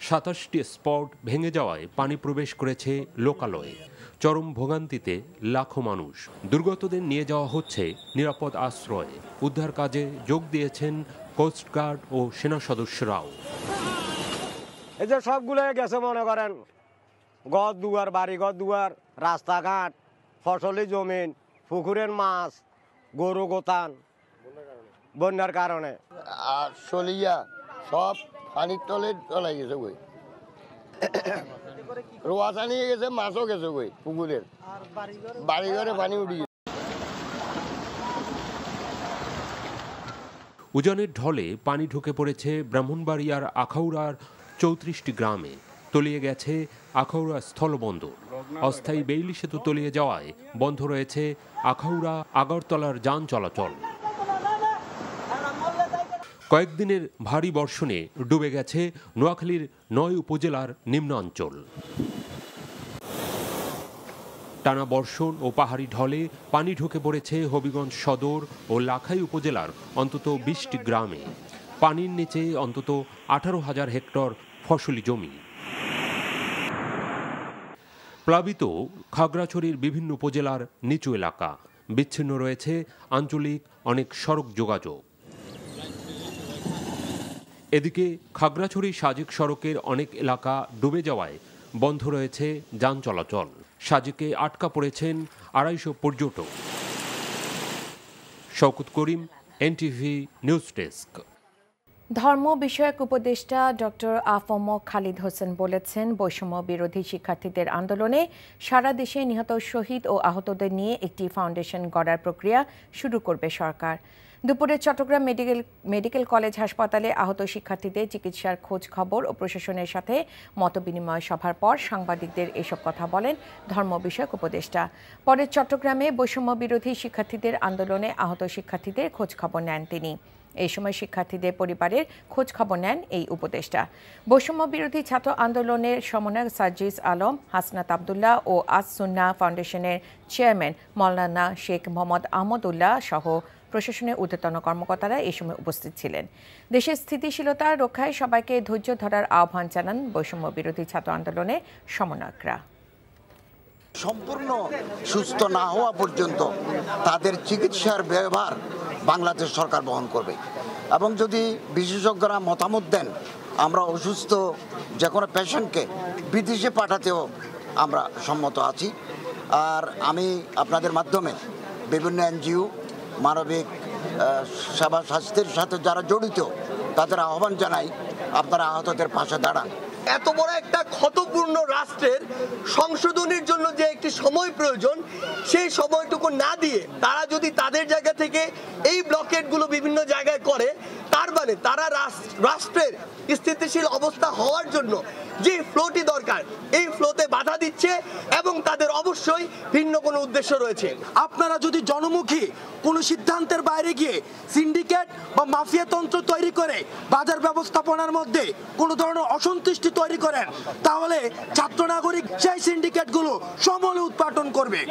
27টি স্পট ভেঙে যাওয়ায় পানি প্রবেশ করেছে লোকালয়ে। চরম ভোগান্তিতে লাখো মানুষ। দুর্গতদের নিয়ে যাওয়া হচ্ছে নিরাপদ আশ্রয়ে। উদ্ধার কাজে যোগ দিয়েছেন কোস্টগার্ড ও সেনা সদস্যরাও। এই যে সবগুলো গেছে মনে করেন ঘর দুয়ার, বাড়ি ঘর দুয়ার, রাস্তাঘাট, ফসলি জমিন, পুকুরের মাছ, গরু গোতান বন্যার কারণে। আর সলিয়া সব পানির তলে চলে গেছে বই, রোয়াচা নিয়ে গেছে, মাছও গেছে বই পুকুরের, বাড়িঘরে পানি উঠে গেছে। উজানের ঢলে পানি ঢুকে পড়েছে ব্রাহ্মণবাড়িয়ার আখাউড়ার 34টি গ্রামে। তলিয়ে গেছে আখাউড়া স্থলবন্দর। অস্থায়ী বেইলি সেতু তলিয়ে যাওয়ায় বন্ধ রয়েছে আখাউড়া আগরতলার যান চলাচল। কয়েকদিনের ভারী বর্ষণে ডুবে গেছে নোয়াখালীর 9 উপজেলার নিম্নাঞ্চল। টানা বর্ষণ ও পাহাড়ি ঢলে পানি ঢুকে পড়েছে হবিগঞ্জ সদর ও লাখাই উপজেলার অন্তত 20টি গ্রামে। পানির নিচে অন্তত 18,000 হেক্টর ফসলি জমি। প্লাবিত খাগড়াছড়ির বিভিন্ন উপজেলার নিচু এলাকা। বিচ্ছিন্ন রয়েছে আঞ্চলিক অনেক সড়ক যোগাযোগ। এদিকে খাগড়াছড়ি সাজেক সড়কের অনেক এলাকা ডুবে যাওয়ায় বন্ধ রয়েছে যান চলাচল। সাজেকে আটকা পড়েছেন 250 পর্যটক। শওকত করিম, এনটিভি নিউজ ডেস্ক। ধর্ম বিষয়ক উপদেষ্টা ডক্টর আফম খালিদ হোসেন বলেছেন, বৈষম্য বিরোধী শিক্ষার্থীদের আন্দোলনে সারা দেশে নিহত শহীদ ও আহতদের নিয়ে একটি ফাউন্ডেশন গড়ার প্রক্রিয়া শুরু করবে সরকার। দুপুরে চট্টগ্রাম মেডিকেল কলেজ হাসপাতালে আহত শিক্ষার্থীদের চিকিৎসার খোঁজ খবর ও প্রশাসনের সাথে মতবিনিময় সভার পর সাংবাদিকদের এসব কথা বলেন ধর্ম বিষয়ক উপদেষ্টা। পরে চট্টগ্রামে বৈষম্য বিরোধী শিক্ষার্থীদের আন্দোলনে আহত শিক্ষার্থীদের খোঁজ খবর নেন তিনি। এই সময় শিক্ষার্থীদের পরিবারের খোঁজ খবর নেন এই উপদেষ্টা। বৈষম্য বিরোধী ছাত্র আন্দোলনের সমন্বয়ক সার্জিস আলম, হাসনাত আবদুল্লাহ ও আজ সুন্নাহ ফাউন্ডেশনের চেয়ারম্যান মাওলানা শেখ মোহাম্মদ আহমদুল্লাহ সহ প্রশাসনের ঊর্ধ্বতন কর্মকর্তারা এই সময় উপস্থিত ছিলেন। দেশের স্থিতিশীলতা রক্ষায় সবাইকে ধৈর্য ধরার আহ্বান জানান বৈষম্য বিরোধী ছাত্র আন্দোলনের সমন্বয়করা। সম্পূর্ণ সুস্থ না হওয়া পর্যন্ত তাদের চিকিৎসার ব্যয়ভার বাংলাদেশ সরকার বহন করবে এবং যদি বিশেষজ্ঞরা মতামত দেন, আমরা অসুস্থ যে কোনো পেশেন্টকে বিদেশে পাঠাতেও আমরা সম্মত আছি। আর আমি আপনাদের মাধ্যমে বিভিন্ন এনজিও, মানবিক সেবা স্বাস্থ্যের সাথে যারা জড়িত তাদের আহ্বান জানাই, আপনারা আহতদের পাশে দাঁড়ান। এত বড় একটা ক্ষতপূর্ণ রাষ্ট্রের সংশোধনের জন্য যে একটি সময় প্রয়োজন, সেই সময়টুকু না দিয়ে তারা যদি তাদের জায়গা থেকে এই ব্লকেটগুলো বিভিন্ন জায়গায় করে, তার মানে তারা রাষ্ট্রের স্থিতিশীল অবস্থা হওয়ার জন্য যে ফ্লোটি দরকার, এই ফ্লোতে বাধা দিচ্ছে এবং তাদের অবশ্যই ভিন্ন কোনো উদ্দেশ্য রয়েছে। আপনারা যদি জনমুখী কোনো সিদ্ধান্তের বাইরে গিয়ে সিন্ডিকেট বা মাফিয়া তন্ত্র তৈরি করে বাজার ব্যবস্থাপনার মধ্যে কোনো ধরনের অসন্তুষ্টি তৈরি করেন, তাহলে ছাত্র নাগরিক সেই সিন্ডিকেটগুলো সমূলে উৎপাদন করবে।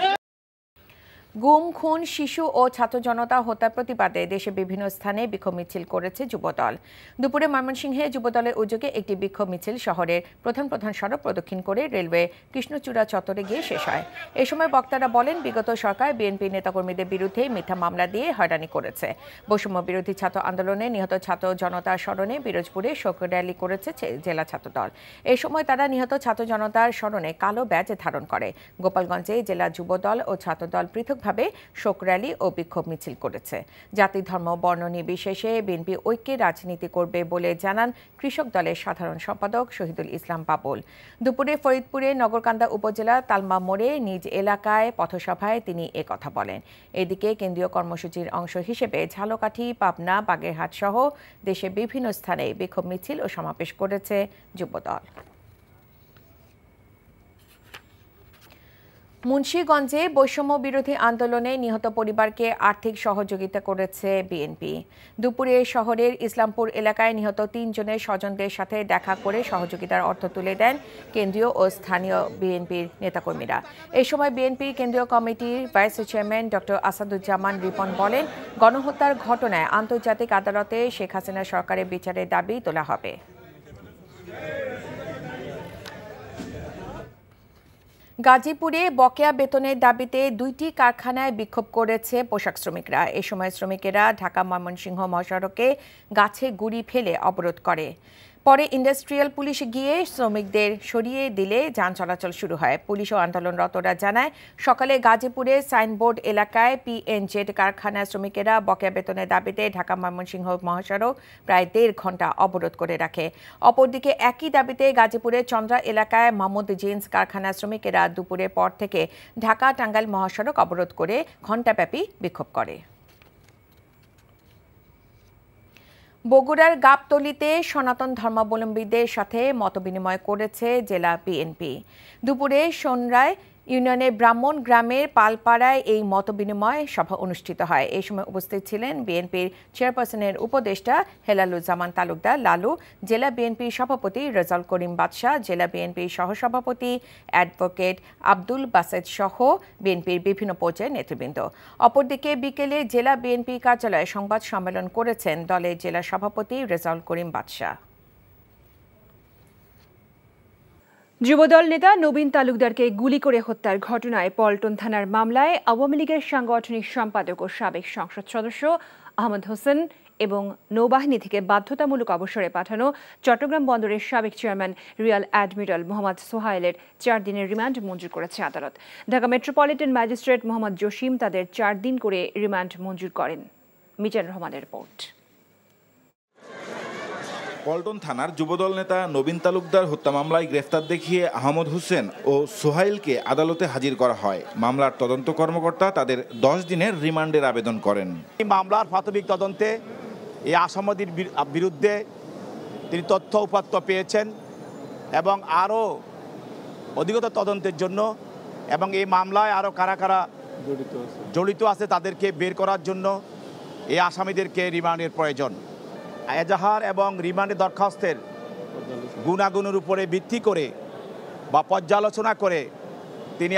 গুম, খুন, শিশু ও ছাত্র জনতা হত্যার প্রতিবাদে দেশে বিভিন্ন স্থানে বিক্ষোভ মিছিল করেছে যুবদল। দুপুরে ময়মনসিংহে যুবদলের উদ্যোগে একটি বিক্ষোভ মিছিল শহরের প্রধান সড়ক প্রদক্ষিণ করে রেলওয়ে কৃষ্ণচূড়া চত্বরে গিয়ে শেষ হয়। এ সময় বক্তারা বলেন, বিগত সরকার বিএনপি নেতাকর্মীদের বিরুদ্ধে মিথ্যা মামলা দিয়ে হয়রানি করেছে। বৈষম্য বিরোধী ছাত্র আন্দোলনে নিহত ছাত্র জনতার স্মরণে পিরোজপুরে শোক র্যালি করেছে জেলা ছাত্রদল। এই সময় তারা নিহত ছাত্র জনতার স্মরণে কালো ব্যাজ ধারণ করে। গোপালগঞ্জে জেলা যুবদল ও ছাত্রদল পৃথক ভাবে শোক র্যালি ও বিক্ষোভ মিছিল করেছে। জাতি, ধর্ম, বর্ণ নির্বিশেষে বিএনপি ঐক্যে রাজনীতি করবে বলে জানান কৃষক দলের সাধারণ সম্পাদক শহীদুল ইসলাম বাবুল। দুপুরে ফরিদপুরে নগরকান্দা উপজেলা তালমা মোড়ে নিজ এলাকায় পথসভায় তিনি একথা বলেন। এদিকে কেন্দ্রীয় কর্মসূচির অংশ হিসেবে ঝালকাঠি, পাবনা, বাগেরহাট সহ দেশের বিভিন্ন স্থানে বিক্ষোভ মিছিল ও সমাবেশ করেছে যুবদল। মুন্সিগঞ্জে বৈষম্য বিরোধী আন্দোলনে নিহত পরিবারকে আর্থিক সহযোগিতা করেছে বিএনপি। দুপুরে শহরের ইসলামপুর এলাকায় নিহত 3 জনের স্বজনদের সাথে দেখা করে সহযোগিতার অর্থ তুলে দেন কেন্দ্রীয় ও স্থানীয় বিএনপির নেতাকর্মীরা। এই সময় বিএনপির কেন্দ্রীয় কমিটির vice chairman doctor Asaduzzaman Ripon বলেন, গণহত্যার ঘটনায় আন্তর্জাতিক আদালতে শেখ হাসিনা সরকারের বিচারের দাবি তোলা হবে। গাজীপুরে বকেয়া বেতনের দাবিতে 2টি কারখানায় বিক্ষোভ করেছে পোশাক শ্রমিকরা। এ সময় শ্রমিকেরা ঢাকা ময়মনসিংহ মহাসড়কে গাছে গুঁড়ি ফেলে অবরোধ করে। পরে ইন্ডাস্ট্রিয়াল পুলিশ গিয়ে শ্রমিকদের সরিয়ে দিলে যান চলাচল শুরু হয়। পুলিশ ও আন্দোলনরতরা জানায়, সকালে গাজীপুরে সাইনবোর্ড এলাকায় PNZ কারখানার শ্রমিকেরা বকেয়া বেতনের দাবিতে ঢাকা ময়মনসিংহ মহাসড়ক প্রায় 1.5 ঘণ্টা অবরোধ করে রাখে। অপরদিকে একই দাবিতে গাজীপুরের চন্দ্রা এলাকায় মাহমুদ জিন্স কারখানার শ্রমিকেরা দুপুরের পর থেকে ঢাকা টাঙ্গাইল মহাসড়ক অবরোধ করে ঘণ্টাব্যাপী বিক্ষোভ করে। বগুড়ার গাবতলীতে সনাতন ধর্মাবলম্বীদের সাথে মতবিনিময় করেছে জেলা বিএনপি। দুপুরে সোনরায় ইউনিয়নের ব্রাহ্মণ গ্রামের পালপাড়ায় এই মতবিনিময় সভা অনুষ্ঠিত হয়। এই সময় উপস্থিত ছিলেন বিএনপির চেয়ারপারসনের উপদেষ্টা হেলালুজ্জামান তালুকদার লালু, জেলা বিএনপি সভাপতি রেজাউল করিম বাদশাহ, জেলা বিএনপির সহসভাপতি অ্যাডভোকেট আব্দুল বাসেদ সহ বিএনপির বিভিন্ন পর্যায়ের নেতৃবৃন্দ। অপরদিকে বিকেলে জেলা বিএনপি কার্যালয়ে সংবাদ সম্মেলন করেছেন দলের জেলা সভাপতি রেজাউল করিম বাদশাহ। যুবদল নেতা নবীন তালুকদারকে গুলি করে হত্যার ঘটনায় পল্টন থানার মামলায় আওয়ামী লীগের সাংগঠনিক সম্পাদক ও সাবেক সংসদ সদস্য আহমদ হোসেন এবং নৌবাহিনী থেকে বাধ্যতামূলক অবসরে পাঠানো চট্টগ্রাম বন্দরের সাবেক চেয়ারম্যান রিয়ার অ্যাডমিরাল মোহাম্মদ সোহাইলের 4 দিনের রিমান্ড মঞ্জুর করেছে আদালত। ঢাকা মেট্রোপলিটন ম্যাজিস্ট্রেট মোহাম্মদ জসিম তাদের 4 দিন করে রিমান্ড মঞ্জুর করেন। মিজান রহমানের রিপোর্ট। পল্টন থানার যুবদল নেতা নবীন তালুকদার হত্যা মামলায় গ্রেফতার দেখিয়ে আহমদ হোসেন ও সোহাইলকে আদালতে হাজির করা হয়। মামলার তদন্ত কর্মকর্তা তাদের 10 দিনের রিমান্ডের আবেদন করেন। এই মামলার প্রাথমিক তদন্তে এই আসামিদের বিরুদ্ধে তিনি তথ্য উপাত্ত পেয়েছেন এবং আরও অধিকতর তদন্তের জন্য এবং এই মামলায় আরও কারা কারা জড়িত আছে তাদেরকে বের করার জন্য এই আসামিদেরকে রিমান্ডের প্রয়োজন। এজাহার এবং রিমান্ডের দরখাস্তের গুণাগুণের উপরে ভিত্তি করে বা পর্যালোচনা করে তিনি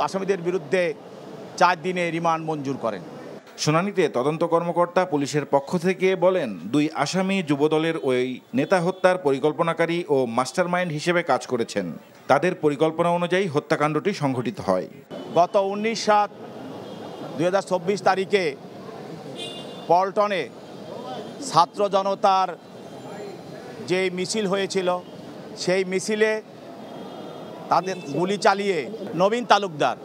আসামিদের বিরুদ্ধে 4 দিনে রিমান্ড মঞ্জুর করেন। শুনানিতে তদন্ত কর্মকর্তা পুলিশের পক্ষ থেকে বলেন, 2 আসামি যুবদলের ওই নেতা হত্যার পরিকল্পনাকারী ও মাস্টারমাইন্ড হিসেবে কাজ করেছেন। তাদের পরিকল্পনা অনুযায়ী হত্যাকাণ্ডটি সংঘটিত হয়। গত 19/7/2024 তারিখে পল্টনে ছাত্র জনতার যে মিছিল হয়েছিল সেই মিছিলে তাদের গুলি চালিয়ে নবীন তালুকদার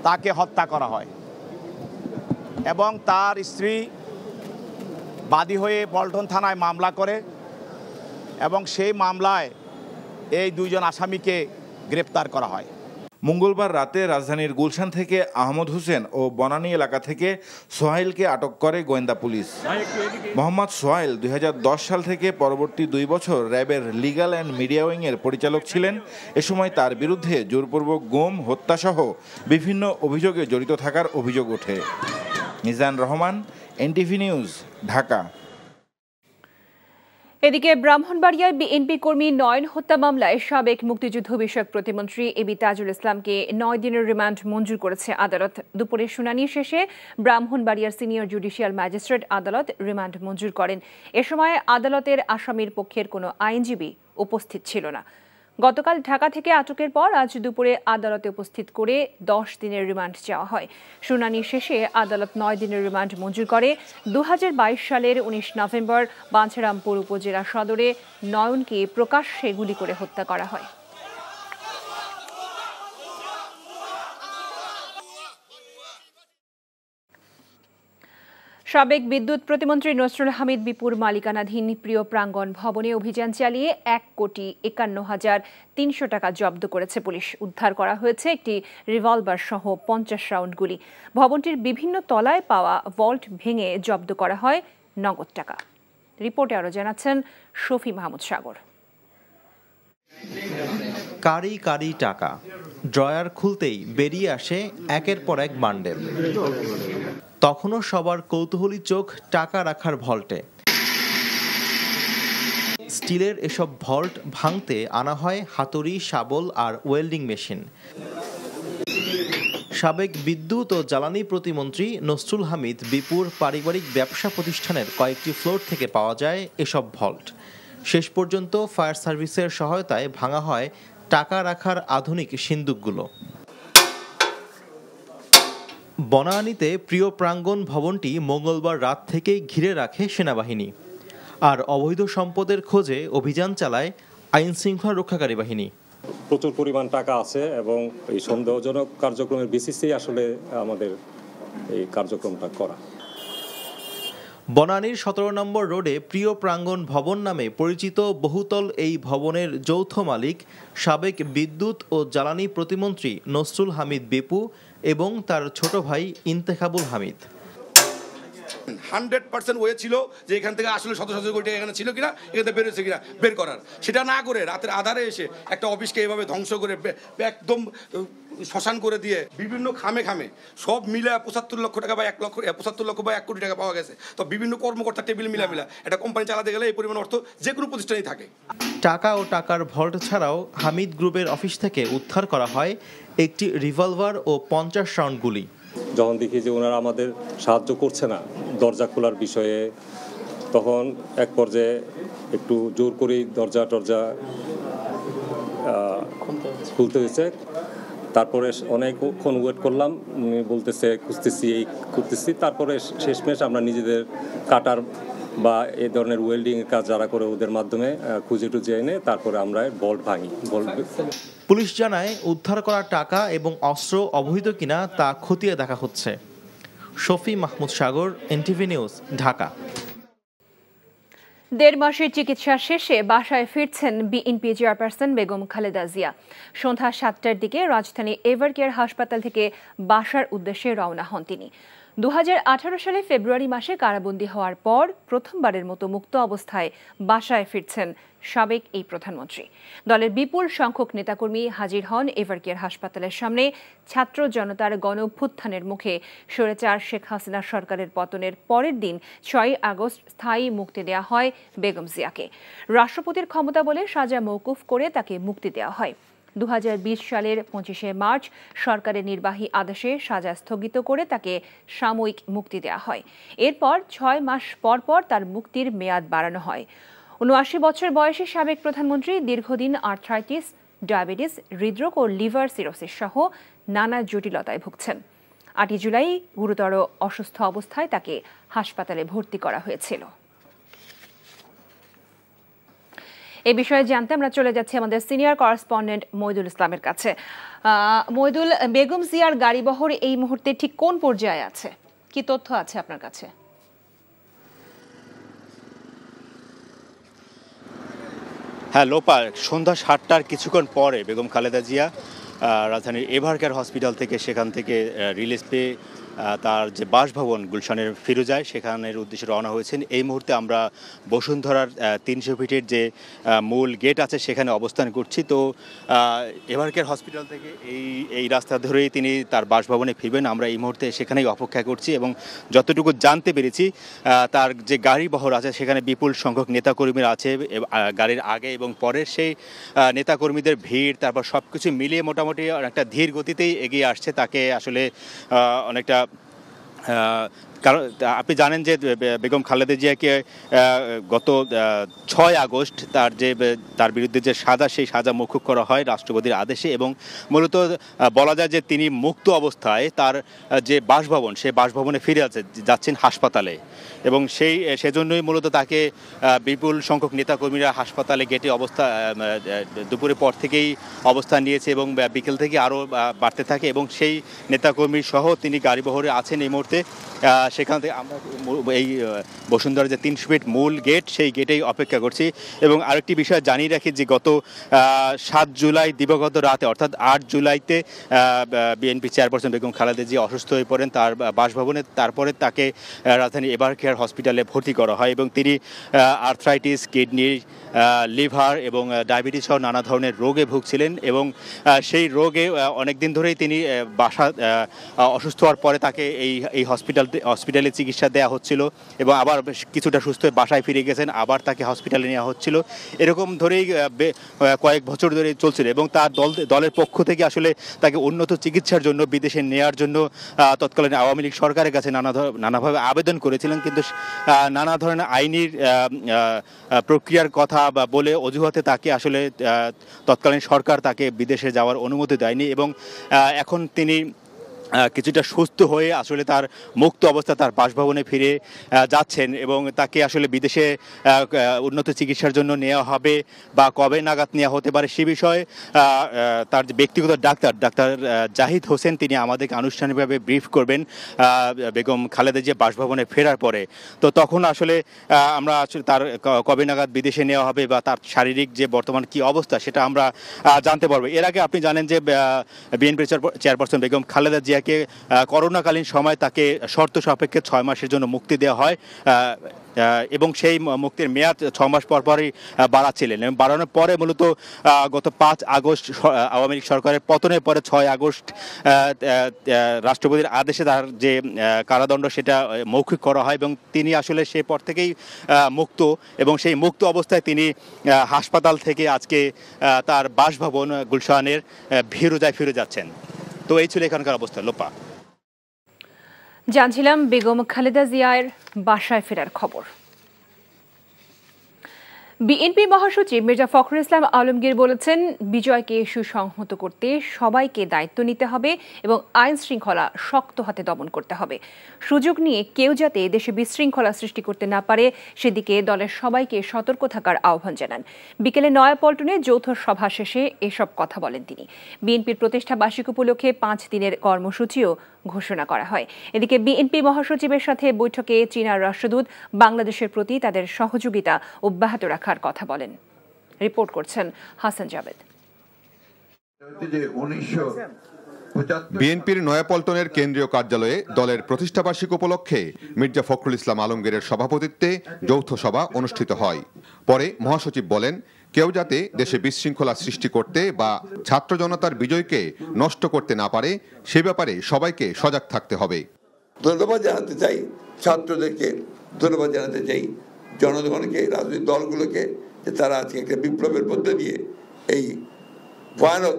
তাকে হত্যা করা হয় এবং তার স্ত্রী বাদী হয়ে পল্টন থানায় মামলা করে এবং সেই মামলায় এই 2 জন আসামিকে গ্রেপ্তার করা হয়। মঙ্গলবার রাতে রাজধানীর গুলশান থেকে আহমদ হোসেন ও বনানী এলাকা থেকে সোহাইলকে আটক করে গোয়েন্দা পুলিশ। মোহাম্মদ সোহাইল 2010 সাল থেকে পরবর্তী 2 বছর র্যাবের লিগ্যাল অ্যান্ড মিডিয়া উইংয়ের পরিচালক ছিলেন। এ সময় তার বিরুদ্ধে জোরপূর্বক গুম, হত্যাসহ বিভিন্ন অভিযোগে জড়িত থাকার অভিযোগ ওঠে। Mizan Rahman, NTV news, Dhaka. এদিকে ব্রাহ্মণবাড়িয়ায় বিএনপি কর্মী নয়ন হত্যা মামলায় সাবেক মুক্তিযুদ্ধ বিষয়ক প্রতিমন্ত্রী এবি তাজুল ইসলামকে 9 দিনের রিমান্ড মঞ্জুর করেছে আদালত। দুপুরে শুনানি শেষে ব্রাহ্মণবাড়িয়ার সিনিয়র জুডিশিয়াল ম্যাজিস্ট্রেট আদালত রিমান্ড মঞ্জুর করেন। এ সময় আদালতের আসামির পক্ষের কোনো আইনজীবী উপস্থিত ছিল না। গতকাল ঢাকা থেকে আটকের পর আজ দুপুরে আদালতে উপস্থিত করে 10 দিনের রিমান্ড চাওয়া হয়। শুনানি শেষে আদালত 9 দিনের রিমান্ড মঞ্জুর করে। 2022 সালের 19 নভেম্বর বাঞ্ছারামপুর উপজেলা সদরে নয়নকে প্রকাশ্যে গুলি করে হত্যা করা হয়। সাবেক বিদ্যুৎ প্রতিমন্ত্রী নসরুল হামিদ বিপুর মালিকানাধীন প্রিয় প্রাঙ্গণ ভবনে অভিযান চালিয়ে 1,51,300 টাকা জব্দ করেছে পুলিশ। উদ্ধার করা হয়েছে একটি রিভলভার সহ 50 রাউন্ড গুলি। ভবনটির বিভিন্ন তলায় পাওয়া ভল্ট ভেঙে জব্দ করা হয় নগদ টাকা। রিপোর্টে আরও জানাচ্ছেন শফি মাহমুদ সাগর। কারি কারি টাকা, ড্রয়ার খুলতেই বেরিয়ে আসে একের পর এক বান্ডেল। তখনও সবার কৌতূহলী চোখ টাকা রাখার ভল্টে। স্টিলের এসব ভল্ট ভাঙতে আনা হয় হাতুড়ি, শাবল আর ওয়েল্ডিং মেশিন। সাবেক বিদ্যুৎ ও জ্বালানি প্রতিমন্ত্রী নসরুল হামিদ বিপুর পারিবারিক ব্যবসা প্রতিষ্ঠানের কয়েকটি ফ্লোর থেকে পাওয়া যায় এসব ভল্ট। শেষ পর্যন্ত ফায়ার সার্ভিসের সহায়তায় ভাঙা হয় টাকা রাখার আধুনিক সিন্দুকগুলো। বনানীতে প্রিয় প্রাঙ্গণ ভবনটি মঙ্গলবার রাত থেকেই ঘিরে রাখে সেনাবাহিনী, আর অবৈধ সম্পদের খোঁজে অভিযান চালায় আইন শৃঙ্খলা রক্ষাকারী বাহিনী। প্রচুর পরিমাণ টাকা আছে এবং এই সন্দেহজনক কার্যক্রমের বেসিসেই আসলে আমাদের এই কার্যক্রমটা করা। বনানীর 17 নম্বর রোডে প্রিয় প্রাঙ্গণ ভবন নামে পরিচিত বহুতল এই ভবনের যৌথ মালিক সাবেক বিদ্যুৎ ও জ্বালানি প্রতিমন্ত্রী নসরুল হামিদ বেপু এবং তার ছোট ভাই ইন্তেখাবুল হামিদ। 100% ওয়ে ছিল যে এখান থেকে আসলে শত শত কোটি টাকা এখানে ছিল কিনা, এখান থেকে বেরোচ্ছে কিনা বের করার, সেটা না করে রাতের আধারে এসে একটা অফিসকে এভাবে ধ্বংস করে একদম শ্মশান করে দিয়ে বিভিন্ন খামে খামে সব মিলে 75 লক্ষ টাকা বা 75 লক্ষ বা 1 কোটি টাকা পাওয়া গেছে। তো বিভিন্ন কর্মকর্তা টেবিল মিলা একটা কোম্পানি চালাতে গেলে এই পরিমাণ অর্থ যে কোনো প্রতিষ্ঠানেই থাকে। টাকা ও টাকার ভল্ট ছাড়াও হামিদ গ্রুপের অফিস থেকে উদ্ধার করা হয় একটি রিভলভার ও 50 রাউন্ড গুলি। যখন দেখি যে ওনারা আমাদের সাহায্য করছে না দরজা খোলার বিষয়ে, তখন এক পর্যায়ে একটু জোর করেই দরজা খুলতে হয়েছে। তারপরে অনেকক্ষণ ওয়েট করলাম, উনি বলতেছে খুঁজতেছি। তারপরে শেষমেশ আমরা নিজেদের কাটার বা এই ধরনের ওয়েল্ডিংয়ের কাজ যারা করে ওদের মাধ্যমে খুঁজে টুজে এনে তারপরে আমরা বল্ট ভাঙি। পুলিশ জানায় উদ্ধার করা টাকা এবং অস্ত্র অবৈধ কিনা তা খতিয়ে দেখা হচ্ছে। শফি মাহমুদ সাগর, এনটিভি নিউজ, ঢাকা। 1.5 মাসের চিকিৎসা শেষে বাসায় ফিরছেন বিএনপি চেয়ারপারসন বেগম খালেদা জিয়া। সন্ধ্যা 7টার দিকে রাজধানী এভারকেয়ার হাসপাতাল থেকে বাসার উদ্দেশ্যে রওনা হন তিনি। 2018 সালে ফেব্রুয়ারি মাসে কারাবন্দী হওয়ার পর প্রথমবারের মতো মুক্ত অবস্থায় বাসায় ফিরছেন সাবেক এই প্রধানমন্ত্রী। দলের বিপুল সংখ্যক নেতাকর্মী হাজির হন এভারকেয়ার হাসপাতালের সামনে। ছাত্র জনতার গণঅভ্যুত্থানের মুখে স্বৈরাচার শেখ হাসিনা সরকারের পতনের পরের দিন 6 আগস্ট স্থায়ী মুক্তি দেওয়া হয় বেগম জিয়াকে। রাষ্ট্রপতির ক্ষমতা বলে সাজা মওকুফ করে তাকে মুক্তি দেওয়া হয়। 2020 সালের 25শে মার্চ সরকারের নির্বাহী আদেশে সাজা স্থগিত করে তাকে সাময়িক মুক্তি দেওয়া হয়। এরপর 6 মাস পর তার মুক্তির মেয়াদ বাড়ানো হয়। 79 বছর বয়সী সাবেক প্রধানমন্ত্রী দীর্ঘদিন আর্থ্রাইটিস, ডায়াবেটিস, হৃদরোগ ও লিভার সিরোসিস সহ নানা জটিলতায় ভুগছেন। 8 জুলাই গুরুতর অসুস্থ অবস্থায় তাকে হাসপাতালে ভর্তি করা হয়েছিল। এই বিষয়ে জানতে আমরা চলে যাচ্ছি আমাদের সিনিয়র করেসপন্ডেন্ট মইদুল ইসলামের কাছে। মইদুল, বেগম জিয়ার গাড়িবহর এই মুহূর্তে ঠিক কোন পর্যায়ে আছে, কি তথ্য আছে আপনার কাছে? হ্যাঁ লোপা, সন্ধ্যা 7টার কিছুক্ষণ পরে বেগম খালেদা জিয়া রাজধানীর এভারকেয়ার হসপিটাল থেকে সেখান থেকে রিলিজ পেয়ে তার যে বাসভবন গুলশানের ফিরোজায় সেখানের উদ্দেশ্যে রওনা হয়েছেন। এই মুহূর্তে আমরা বসুন্ধরার 300 ফিটের যে মূল গেট আছে সেখানে অবস্থান করছি। তো এভারকেয়ার হসপিটাল থেকে এই রাস্তা ধরেই তিনি তার বাসভবনে ফিরবেন। আমরা এই মুহূর্তে সেখানেই অপেক্ষা করছি এবং যতটুকু জানতে পেরেছি তার যে গাড়ি বহর আছে সেখানে বিপুল সংখ্যক নেতাকর্মীরা আছে। গাড়ির আগে এবং পরের সেই নেতাকর্মীদের ভিড়, তারপর সব কিছু মিলিয়ে মোটামুটি অনেকটা ধীর গতিতেই এগিয়ে আসছে। তাকে আসলে অনেকটা কারণ আপনি জানেন যে বেগম খালেদা জিয়াকে গত 6 আগস্ট তার বিরুদ্ধে যে সাজা, সেই সাজা মওকুফ করা হয় রাষ্ট্রপতির আদেশে এবং মূলত বলা যায় যে তিনি মুক্ত অবস্থায় তার যে বাসভবন, সেই বাসভবনে ফিরে যাচ্ছেন হাসপাতালে এবং সেজন্যই মূলত তাকে বিপুল সংখ্যক নেতাকর্মীরা হাসপাতালে গেটে দুপুরের পর থেকেই অবস্থান নিয়েছে এবং বিকেল থেকে আরও বাড়তে থাকে এবং সেই নেতাকর্মী সহ তিনি গাড়িবহরে আছেন এই মুহূর্তে। সেখান থেকে আমরা এই বসুন্ধরার যে 300 ফিট মূল গেট, সেই গেটেই অপেক্ষা করছি। এবং আরেকটি বিষয় জানিয়ে রাখি যে গত 7 জুলাই দিবাগত রাতে অর্থাৎ 8 জুলাইতে বিএনপি চেয়ারপারসন বেগম খালেদা জিয়া অসুস্থ হয়ে পড়েন তার বাসভবনে। তারপরে তাকে রাজধানী এভারকেয়ার হসপিটালে ভর্তি করা হয় এবং তিনি আর্থ্রাইটিস, কিডনি, লিভার এবং ডায়াবেটিস সহ নানা ধরনের রোগে ভুগছিলেন এবং সেই রোগে অনেক দিন ধরেই তিনি অসুস্থ হওয়ার পরে তাকে এই হসপিটাল হসপিটালে চিকিৎসা দেওয়া হচ্ছিল এবং আবার কিছুটা সুস্থ হয়ে বাসায় ফিরে গেছেন, আবার তাকে হসপিটালে নেওয়া হচ্ছিল। এরকম ধরেই কয়েক বছর ধরে চলছিল এবং তার দলের পক্ষ থেকে আসলে তাকে উন্নত চিকিৎসার জন্য বিদেশে নেওয়ার জন্য তৎকালীন আওয়ামী লীগ সরকারের কাছে নানাভাবে আবেদন করেছিলেন, কিন্তু নানা ধরনের আইনি প্রক্রিয়ার কথা বা বলে অজুহাতে তাকে আসলে তৎকালীন সরকার তাকে বিদেশে যাওয়ার অনুমতি দেয়নি এবং এখন তিনি কিছুটা সুস্থ হয়ে আসলে তার মুক্ত অবস্থা তার বাসভবনে ফিরে যাচ্ছেন এবং তাকে আসলে বিদেশে উন্নত চিকিৎসার জন্য নেওয়া হবে বা কবে নাগাদ নেওয়া হতে পারে সে বিষয়ে তার যে ব্যক্তিগত ডাক্তার জাহিদ হোসেন তিনি আমাদেরকে আনুষ্ঠানিকভাবে ব্রিফ করবেন বেগম খালেদা জিয়া বাসভবনে ফেরার পরে। তো তখন আসলে আমরা আসলে তার কবে নাগাদ বিদেশে নেওয়া হবে বা তার শারীরিক যে বর্তমান কি অবস্থা সেটা আমরা জানতে পারবো। এর আগে আপনি জানেন যে বিএনপির চেয়ারপারসন বেগম খালেদা জিয়া করোনাকালীন সময় তাকে শর্ত সাপেক্ষে 6 মাসের জন্য মুক্তি দেওয়া হয় এবং সেই মুক্তির মেয়াদ 6 মাস পরপরই বাড়াচ্ছিলেন এবং বাড়ানোর পরে মূলত গত 5 আগস্ট আওয়ামী লীগ সরকারের পতনের পরে 6 আগস্ট রাষ্ট্রপতির আদেশে তার যে কারাদণ্ড সেটা মৌখিক করা হয় এবং তিনি আসলে সেই পর থেকেই মুক্ত এবং সেই মুক্ত অবস্থায় তিনি হাসপাতাল থেকে আজকে তার বাসভবন গুলশানের ভিরুজায় ফিরে যাচ্ছেন। তো এই ছিল এখানকার অবস্থা। লোপা, জানছিলাম বেগম খালেদা জিয়ার বাসায় ফেরার খবর। বিএনপি মহাসচিব মির্জা ফখরুল ইসলাম আলমগীর বলেছেন, বিজয়কে সুসংহত করতে সবাইকে দায়িত্ব নিতে হবে এবং আইন শৃঙ্খলা শক্ত হাতে দমন করতে হবে। সুযোগ নিয়ে কেউ যাতে দেশে বিশৃঙ্খলা সৃষ্টি করতে না পারে সেদিকে দলের সবাইকে সতর্ক থাকার আহ্বান জানান। বিকেলে নয়াপল্টনে যৌথ সভা শেষে এসব কথা বলেন তিনি। বিএনপির প্রতিষ্ঠা বার্ষিক উপলক্ষে 5 দিনের কর্মসূচিও ঘোষণা করা হয়। এদিকে বিএনপি মহাসচিবের সাথে বৈঠকে চীনের রাষ্ট্রদূত বাংলাদেশের প্রতি তাদের সহযোগিতা অব্যাহত রাখার কথা বলেন। রিপোর্ট করছেন হাসান জাবেদ। বিএনপির নয়াপল্টনের কেন্দ্রীয় কার্যালয়ে দলের প্রতিষ্ঠাবার্ষিক উপলক্ষে মির্জা ফখরুল ইসলাম আলমগীরের সভাপতিত্বে যৌথ সভা অনুষ্ঠিত হয়। পরে মহাসচিব বলেন, কেউ যাতে দেশে বিশৃঙ্খলা সৃষ্টি করতে বা ছাত্র জনতার বিজয়কে নষ্ট করতে না পারে সে ব্যাপারে সবাইকে সজাগ থাকতে হবে। ধন্যবাদ জানাতে চাই ছাত্রদেরকে, ধন্যবাদ জানাতে চাই জনগণকে, রাজনৈতিক দলগুলোকে যে তারা আজকে একটা বিপ্লবের মধ্যে দিয়ে এই ভয়ানক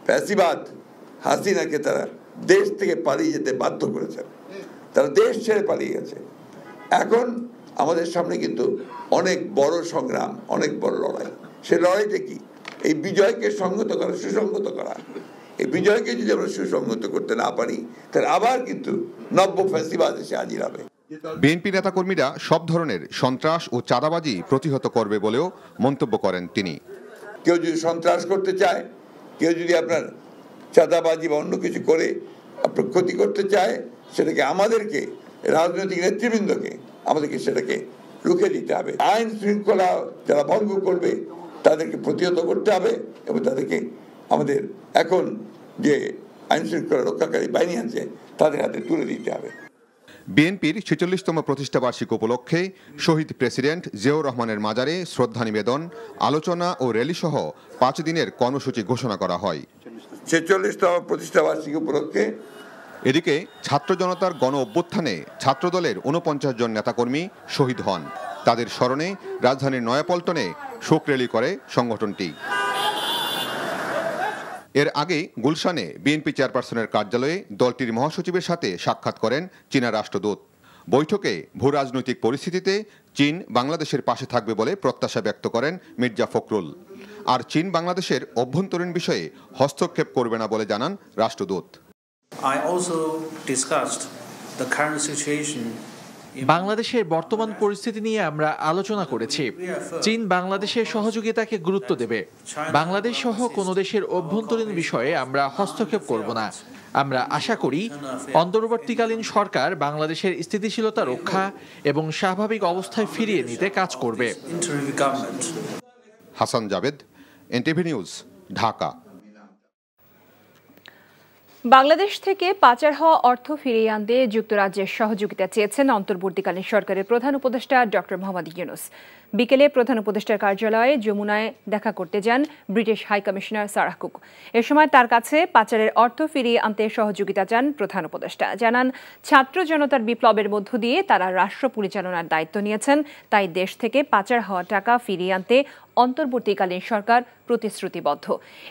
ফ্যাসিবাদ হাসিনাকে তারা দেশ থেকে পালিয়ে যেতে বাধ্য করেছেন। তারা দেশ ছেড়ে পালিয়ে গেছে। এখন আমাদের সামনে কিন্তু অনেক বড় সংগ্রাম, অনেক বড় লড়াই। সে লড়াইটা কি? এই বিজয়কে সংহত করা, সুসংহত করা। এই বিজয়কে যদি আমরা সুসংহত করতে না পারি তাহলে আবার কিন্তু নব্য ফ্যাসিবাদ এসে হাজির হবে। বিএনপি নেতাকর্মীরা সব ধরনের সন্ত্রাস ও চাঁদাবাজি প্রতিহত করবে বলেও মন্তব্য করেন তিনি। কেউ যদি সন্ত্রাস করতে চায়, কেউ যদি আপনার চাঁদাবাজি বা অন্য কিছু করে আপনার ক্ষতি করতে চায়, সেটাকে আমাদেরকে রাজনৈতিক নেতৃবৃন্দকে আমাদেরকে সেটাকে রুখে দিতে হবে। আইন শৃঙ্খলা যারা ভঙ্গ করবে তাদেরকে প্রতিহত করতে হবে এবং তাদেরকে আমাদের এখন যে আইন শৃঙ্খলা রক্ষাকারী বাহিনী আছে তাদের হাতে তুলে দিতে হবে। বিএনপির 46তম প্রতিষ্ঠাবার্ষিক উপলক্ষে শহীদ প্রেসিডেন্ট জিয়াউর রহমানের মাজারে শ্রদ্ধা নিবেদন, আলোচনা ও র্যালি সহ 5 দিনের কর্মসূচি ঘোষণা করা হয়। 46তম প্রতিষ্ঠাবার্ষিক উপলক্ষে এদিকে ছাত্র জনতার গণ অভ্যুত্থানে ছাত্রদলের 49 জন নেতাকর্মী শহীদ হন। তাদের স্মরণে রাজধানীর নয়াপল্টনে শোক র্যালি করে সংগঠনটি। এর আগে গুলশানে বিএনপি চেয়ারপারসনের কার্যালয়ে দলটির মহাসচিবের সাথে সাক্ষাৎ করেন চীনা রাষ্ট্রদূত। বৈঠকে ভূ রাজনৈতিক পরিস্থিতিতে চীন বাংলাদেশের পাশে থাকবে বলে প্রত্যাশা ব্যক্ত করেন মির্জা ফখরুল। আর চীন বাংলাদেশের অভ্যন্তরীণ বিষয়ে হস্তক্ষেপ করবে না বলে জানান রাষ্ট্রদূত। বাংলাদেশের বর্তমান পরিস্থিতি নিয়ে আমরা আলোচনা করেছি। চীন বাংলাদেশের সহযোগিতাকে গুরুত্ব দেবে। বাংলাদেশ সহ কোনো দেশের অভ্যন্তরীণ বিষয়ে আমরা হস্তক্ষেপ করব না। আমরা আশা করি অন্তর্বর্তীকালীন সরকার বাংলাদেশের স্থিতিশীলতা রক্ষা এবং স্বাভাবিক অবস্থায় ফিরিয়ে নিতে কাজ করবে। হাসান জাবেদ, এনটিভি নিউজ, ঢাকা। বাংলাদেশ থেকে পাচার হওয়া অর্থ ফিরিয়ে আনতে যুক্তরাজ্যের সহযোগিতা চেয়েছেন অন্তর্বর্তীকালীন সরকারের প্রধান উপদেষ্টা ডক্টর মোহাম্মদ ইউনূস। বিকেলে প্রধান উপদেষ্টার কার্যালয়ে যমুনায় দেখা করতে যান British high commissioner Sarah Cook. এ সময় তার কাছে পাচারের অর্থ ফিরিয়ে আনতে সহযোগিতা চান প্রধান উপদেষ্টা। জানান, ছাত্র জনতার বিপ্লবের মধ্য দিয়ে তারা রাষ্ট্র পরিচালনার দায়িত্ব নিয়েছেন, তাই দেশ থেকে পাচার হওয়া টাকা ফিরিয়ে আনতে অন্তর্বর্তীকালীন সরকার প্রতিশ্রুতিবদ্ধ।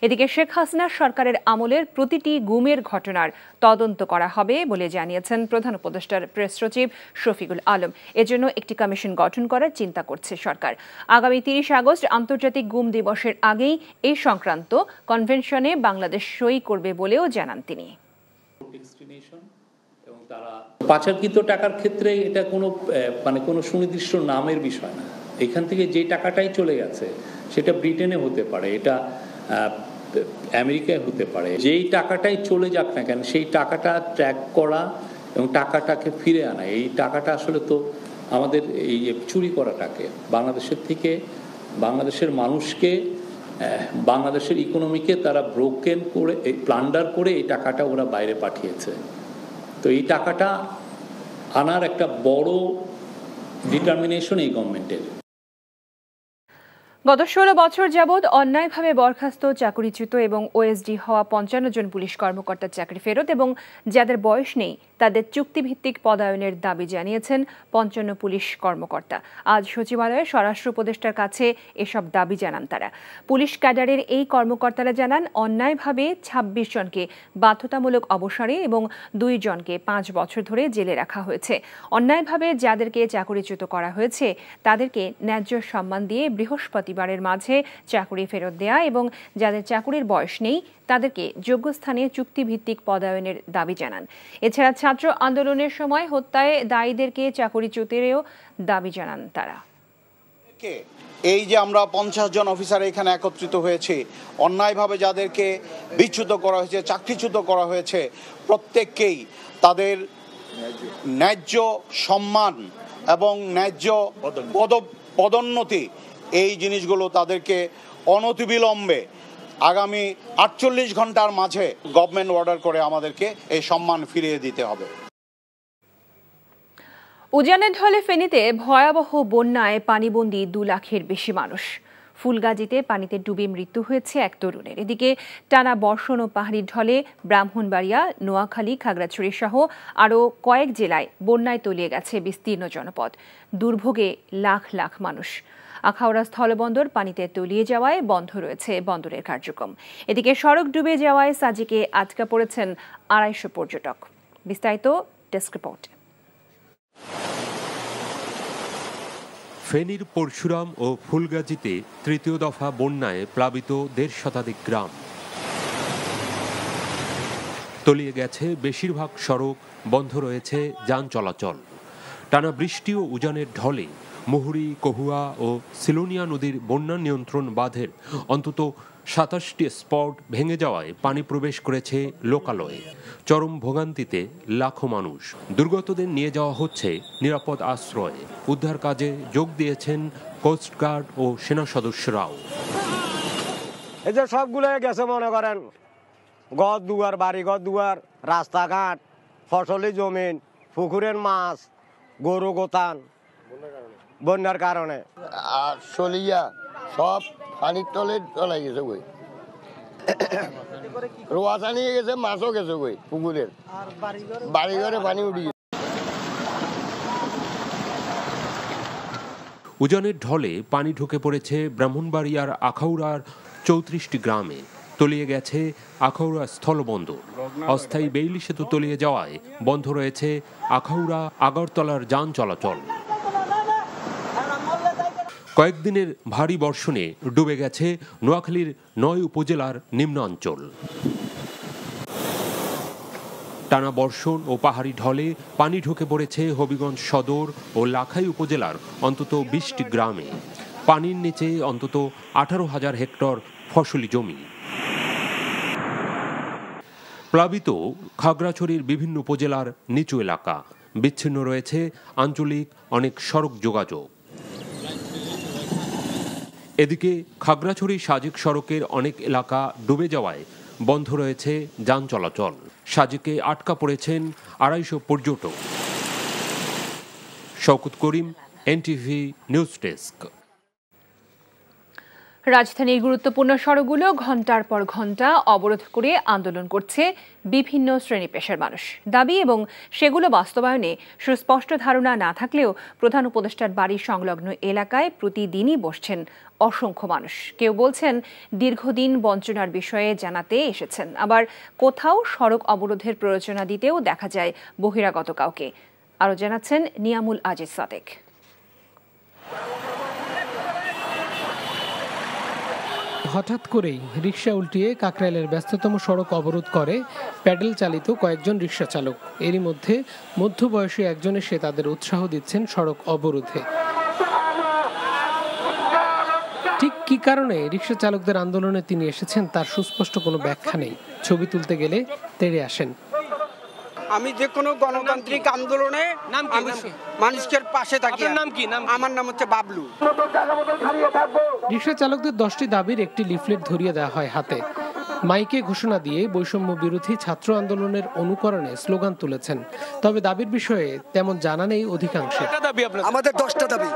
এদিকে শেখ হাসিনা সরকারের আমলের প্রতিটি গুমের ঘটনার তদন্ত করা হবে বলে জানিয়েছেন প্রধান উপদেষ্টার প্রেস সচিব শফিকুল আলম। এজন্য একটি কমিশন গঠন করার চিন্তা করছে সরকার। আগামী 30 আগস্ট আন্তর্জাতিক গুম দিবসের আগেই এই সংক্রান্ত কনভেনশনে বাংলাদেশ সই করবে বলেও জানান তিনি। পাচারকৃত টাকার ক্ষেত্রে এটা কোনো সুনির্দিষ্ট নামের বিষয় না। এখান থেকে যে টাকাটাই চলে গেছে সেটা ব্রিটেনে হতে পারে, এটা আমেরিকায় হতে পারে, যেই টাকাটাই চলে যাক না কেন সেই টাকাটা ট্র্যাক করা এবং টাকাটাকে ফিরে আনা, এই টাকাটা আসলে তো আমাদের এই চুরি করাটাকে বাংলাদেশের থেকে বাংলাদেশের মানুষকে বাংলাদেশের ইকোনমিকে তারা ব্রোকেন করে প্লান্ডার করে এই টাকাটা ওরা বাইরে পাঠিয়েছে। তো এই টাকাটা আনার একটা বড় ডিটারমিনেশন এই গভর্নমেন্টের। গত 16 বছর যাবৎ অন্যায়ভাবে বরখাস্ত, চাকরিচ্যুত এবং ওএসডি হওয়া 55 জন পুলিশ কর্মকর্তার চাকরি ফেরত এবং যাদের বয়স নেই তাদের চুক্তিভিত্তিক পদায়নের দাবি জানিয়েছেন 55 পুলিশ কর্মকর্তা। আজ সচিবালয়ে স্বরাষ্ট্র উপদেষ্টার কাছে এসব দাবি জানান তারা। পুলিশ ক্যাডারের এই কর্মকর্তারা জানান, অন্যায়ভাবে 26 জনকে বাধ্যতামূলক অবসরে এবং 2 জনকে 5 বছর ধরে জেলে রাখা হয়েছে। অন্যায়ভাবে যাদেরকে চাকরিচ্যুত করা হয়েছে তাদেরকে ন্যায্য সম্মান দিয়ে বৃহস্পতিবারের মাঝে চাকরি ফেরত দেয়া এবং যাদের চাকরির বয়স নেই তাদেরকে যোগ্য স্থানে চুক্তিভিত্তিক পদায়নের দাবি জানান। এছাড়া ছাত্র আন্দোলনের সময় হত্যায় দায়ীদেরকে চাকরিচ্যুতেরও দাবি জানান তারা। এই যে আমরা 50 জন অফিসার এখানে একত্রিত হয়েছি, অন্যায়ভাবে যাদেরকে বিচ্যুত করা হয়েছে, চাকরিচ্যুত করা হয়েছে, প্রত্যেককেই তাদের ন্যায্য সম্মান এবং ন্যায্য পদোন্নতি, এই জিনিসগুলো তাদেরকে অনতিবিলম্বে আগামী 48 ঘন্টার মাঝে গভর্নমেন্ট অর্ডার করে আমাদেরকে এই সম্মান ফিরিয়ে দিতে হবে। উজানের ঢলে ফেনীতে ভয়াবহ বন্যায় পানিবন্দী 2 লাখের বেশি মানুষ। ফুলগাজীতে পানিতে ডুবে মৃত্যু হয়েছে এক তরুণের। এদিকে টানা বর্ষণ ও পাহাড়ি ঢলে ব্রাহ্মণবাড়িয়া, নোয়াখালী, খাগড়াছড়ি সহ আরও কয়েক জেলায় বন্যায় তলিয়ে গেছে বিস্তীর্ণ জনপদ। দুর্ভোগে লাখ লাখ মানুষ। আখাউড়া স্থলবন্দর পানিতে তলিয়ে যাওয়ায় বন্ধ রয়েছে বন্দরের কার্যক্রম। এদিকে সড়ক ডুবে যাওয়ায় সাজিকে আটকা পড়েছেন 250 পর্যটক। বিস্তারিত ডেস্ক রিপোর্টে। ফেনীর পরশুরাম ও ফুলগাজীতে তৃতীয় দফা বন্যায় প্লাবিত 1.5 শতাধিক গ্রাম। তলিয়ে গেছে বেশিরভাগ সড়ক, বন্ধ রয়েছে যান চলাচল। টানা বৃষ্টি ও উজানের ঢলে মুহুরী, কহুয়া ও সিলোনিয়া নদীর বন্যা নিয়ন্ত্রণ বাঁধের অন্তত 27টি স্পট ভেঙে যাওয়ায় পানি প্রবেশ করেছে লোকালয়ে। চরম ভোগান্তিতে লাখো মানুষ। দুর্গতদের নিয়ে যাওয়া হচ্ছে নিরাপদ আশ্রয়ে। উদ্ধার কাজে যোগ দিয়েছেন কোস্টগার্ড ও সেনা সদস্যরাও। এই যে সবগুলো গেছে, মনে করেন ঘর দুয়ার, বাড়ি ঘর দুয়ার, রাস্তাঘাট, ফসলি জমিন, পুকুরের মাছ, গরু গোতান বন্যার কারণে। আর চলিয়া সব পানির তলে চলে গেছে বই, রোয়াশা নিয়ে গেছে, মাছও গেছে বই পুকুরের, বাড়িঘরে পানি উঠে গেছে। উজানের ঢলে পানি ঢুকে পড়েছে ব্রাহ্মণবাড়িয়ার আখাউড়ার 34টি গ্রামে। তলিয়ে গেছে আখাউড়া স্থলবন্দর। অস্থায়ী বেইলি সেতু তলিয়ে যাওয়ায় বন্ধ রয়েছে আখাউড়া আগরতলার যান চলাচল। কয়েকদিনের ভারী বর্ষণে ডুবে গেছে নোয়াখালীর 9 উপজেলার নিম্নাঞ্চল। টানা বর্ষণ ও পাহাড়ি ঢলে পানি ঢুকে পড়েছে হবিগঞ্জ সদর ও লাখাই উপজেলার অন্তত 20টি গ্রামে। পানির নিচে অন্তত 18,000 হেক্টর ফসলি জমি। প্লাবিত খাগড়াছড়ির বিভিন্ন উপজেলার নিচু এলাকা। বিচ্ছিন্ন রয়েছে আঞ্চলিক অনেক সড়ক যোগাযোগ। এদিকে খাগড়াছড়ি সাজেক সড়কের অনেক এলাকা ডুবে যাওয়ায় বন্ধ রয়েছে যান চলাচল। সাজেকে আটকা পড়েছেন 250 পর্যটক। শওকত করিম, NTV নিউজ ডেস্ক। রাজধানীর গুরুত্বপূর্ণ সড়কগুলো ঘন্টার পর ঘন্টা অবরোধ করে আন্দোলন করছে বিভিন্ন শ্রেণী পেশার মানুষ। দাবি এবং সেগুলো বাস্তবায়নে সুস্পষ্ট ধারণা না থাকলেও প্রধান উপদেষ্টার বাড়ি সংলগ্ন এলাকায় প্রতিদিনই বসছেন অসংখ্য মানুষ। কেউ বলছেন দীর্ঘদিন বঞ্চনার বিষয়ে জানাতে এসেছেন, আবার কোথাও সড়ক অবরোধের প্ররোচনা দিতেও দেখা যায় বহিরাগত কাউকে। আরও জানাচ্ছেন নিয়ামুল আজিজ সাদেক। হঠাৎ করেই রিকশা উল্টিয়ে কাকরাইলের ব্যস্ততম সড়ক অবরোধ করে প্যাডেল চালিত কয়েকজন রিকশা চালক। এরই মধ্যে মধ্যবয়সী একজন এসে তাদের উৎসাহ দিচ্ছেন সড়ক অবরোধে। ঠিক কী কারণে রিকশা চালকদের আন্দোলনে তিনি এসেছেন তার সুস্পষ্ট কোনো ব্যাখ্যা নেই। ছবি তুলতে গেলে তেড়ে আসেন। আমি যে কোনো গণতান্ত্রিক আন্দোলনে মানুষের পাশে থাকি। নাম কি? আমার নাম হচ্ছে বাবলু। রিকশা চালকদের 10টি দাবির একটি লিফলেট ধরিয়ে দেওয়া হয় হাতে। মাইকে ঘোষণা দিয়ে বৈষম্য বিরোধী ছাত্র আন্দোলনের অনুকরণে স্লোগান তুলেছেন। তবে দাবির বিষয়ে তেমন জানা নেই অধিকাংশের। আমাদের 10টা দাবি।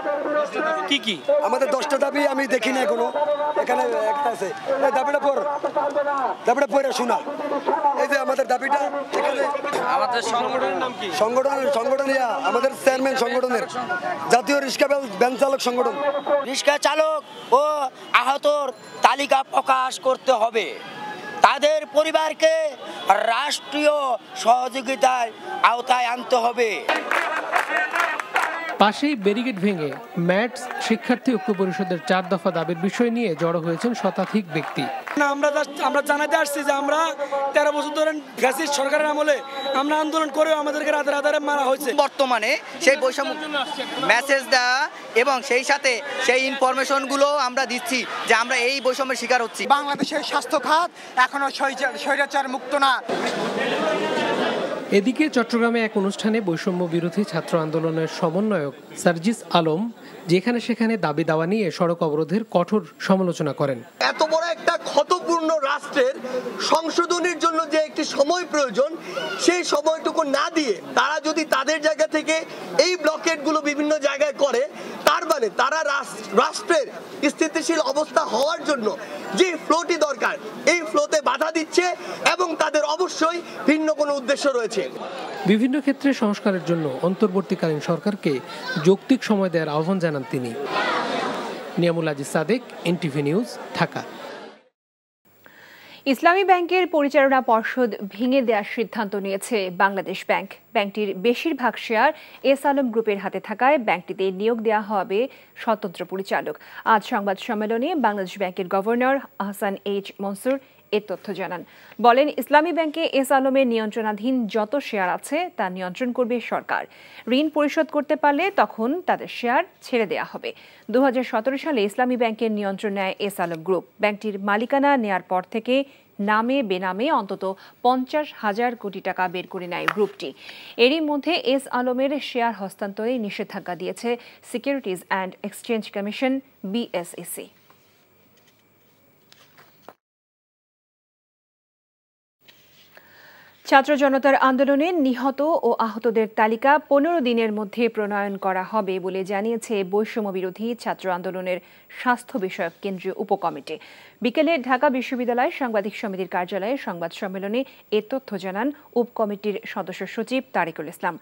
কি কি আমাদের 10টা দাবি? আমি দেখি না এখনো। এখানে একটা আছে, এই দাবিটা পড়ে শোনা। এই যে আমাদের দাবিটা, এখানে আমাদের সংগঠনের নাম কি? সংগঠন আমাদের চেয়ারম্যান সংগঠনের জাতীয় রিক্সা ভ্যান চালক সংগঠন। রিক্সা চালক ও আহতর তালিকা প্রকাশ করতে হবে। তাদের পরিবারকে রাষ্ট্রীয় সহযোগিতার আওতায় আনতে হবে। পাশেই ব্যারিকেড ভেঙে ম্যাটস শিক্ষার্থী ঐক্য পরিষদের 4 দফা দাবির বিষয় নিয়ে জড়ো হয়েছেন শতাধিক ব্যক্তি। আমরা জানাতে আসছি যে আমরা 13 বছর ধরে ফ্যাসিস্ট সরকারের আমলে আমরা আন্দোলন করেও আমাদেরকে রাতে মারা হয়েছে। বর্তমানে সেই বৈষম্য মেসেজ দেওয়া এবং সেই সাথে সেই ইনফরমেশনগুলো আমরা দিচ্ছি যে আমরা এই বৈষম্যের শিকার হচ্ছি। বাংলাদেশের স্বাস্থ্য খাত এখনো স্বৈরাচার মুক্ত না। এদিকে চট্টগ্রামে এক অনুষ্ঠানে বৈষম্য বিরোধী ছাত্র আন্দোলনের সমন্বয়ক সার্জিস আলম যেখানে সেখানে দাবি দাওয়া নিয়ে সড়ক অবরোধের কঠোর সমালোচনা করেন। এত বড় একটা ক্ষতপূর্ণ রাষ্ট্রের সংশোধনের জন্য যে একটি সময় প্রয়োজন, সেই সময়টুকু না দিয়ে তারা যদি তাদের জায়গা থেকে এই ব্লকেটগুলো বিভিন্ন জায়গায় করে, তার মানে তারা রাষ্ট্রের স্থিতিশীল অবস্থা হওয়ার জন্য যে ফ্লোটি দরকার এই ফ্লোতে বাধা দিচ্ছে এবং তাদের অবশ্যই ভিন্ন কোনো উদ্দেশ্য রয়েছে। বিভিন্ন ক্ষেত্রে সংস্কারের জন্য অন্তর্বর্তীকালীন সরকারকে যৌক্তিক সময় দেওয়ার আহ্বান জানান তিনি। Niamul Aziz Sadek, NTV news, Dhaka. ইসলামী ব্যাংকের পরিচালনা পর্ষদ ভেঙে দেওয়ার সিদ্ধান্ত নিয়েছে বাংলাদেশ ব্যাংক। ব্যাংকটির বেশিরভাগ শেয়ার এস আলম গ্রুপের হাতে থাকায় ব্যাংকটিতে নিয়োগ দেওয়া হবে স্বতন্ত্র পরিচালক। আজ সংবাদ সম্মেলনে বাংলাদেশ ব্যাংকের গভর্নর আহসান এইচ মনসুর এ তথ্য জানান। বলেন, ইসলামী ব্যাংকে এস আলমের নিয়ন্ত্রণাধীন যত শেয়ার আছে তা নিয়ন্ত্রণ করবে সরকার। ঋণ পরিশোধ করতে পারলে তখন তাদের শেয়ার ছেড়ে দেওয়া হবে। 2017 সালে ইসলামী ব্যাংকের নিয়ন্ত্রণ নেয় এস আলম গ্রুপ। ব্যাংকটির মালিকানা নেয়ার পর থেকে নামে বেনামে অন্তত 50,000 কোটি টাকা বের করে নেয় গ্রুপটি। এরই মধ্যে এস আলমের শেয়ার হস্তান্তরে নিষেধাজ্ঞা দিয়েছে securities and exchange commission BSEC। ছাত্র জনতার আন্দোলনে নিহত ও আহতদের তালিকা 15 দিনের মধ্যে প্রণয়ন করা হবে বলে জানিয়েছে বৈষম্য বিরোধী ছাত্র আন্দোলনের স্বাস্থ্য বিষয়ক কেন্দ্রীয় উপকমিটি। বিকেলে ঢাকা বিশ্ববিদ্যালয় সাংবাদিক সমিতির কার্যালয়ে সংবাদ সম্মেলনে এ তথ্য জানান উপকমিটির সদস্য সচিব তারিকুল ইসলাম।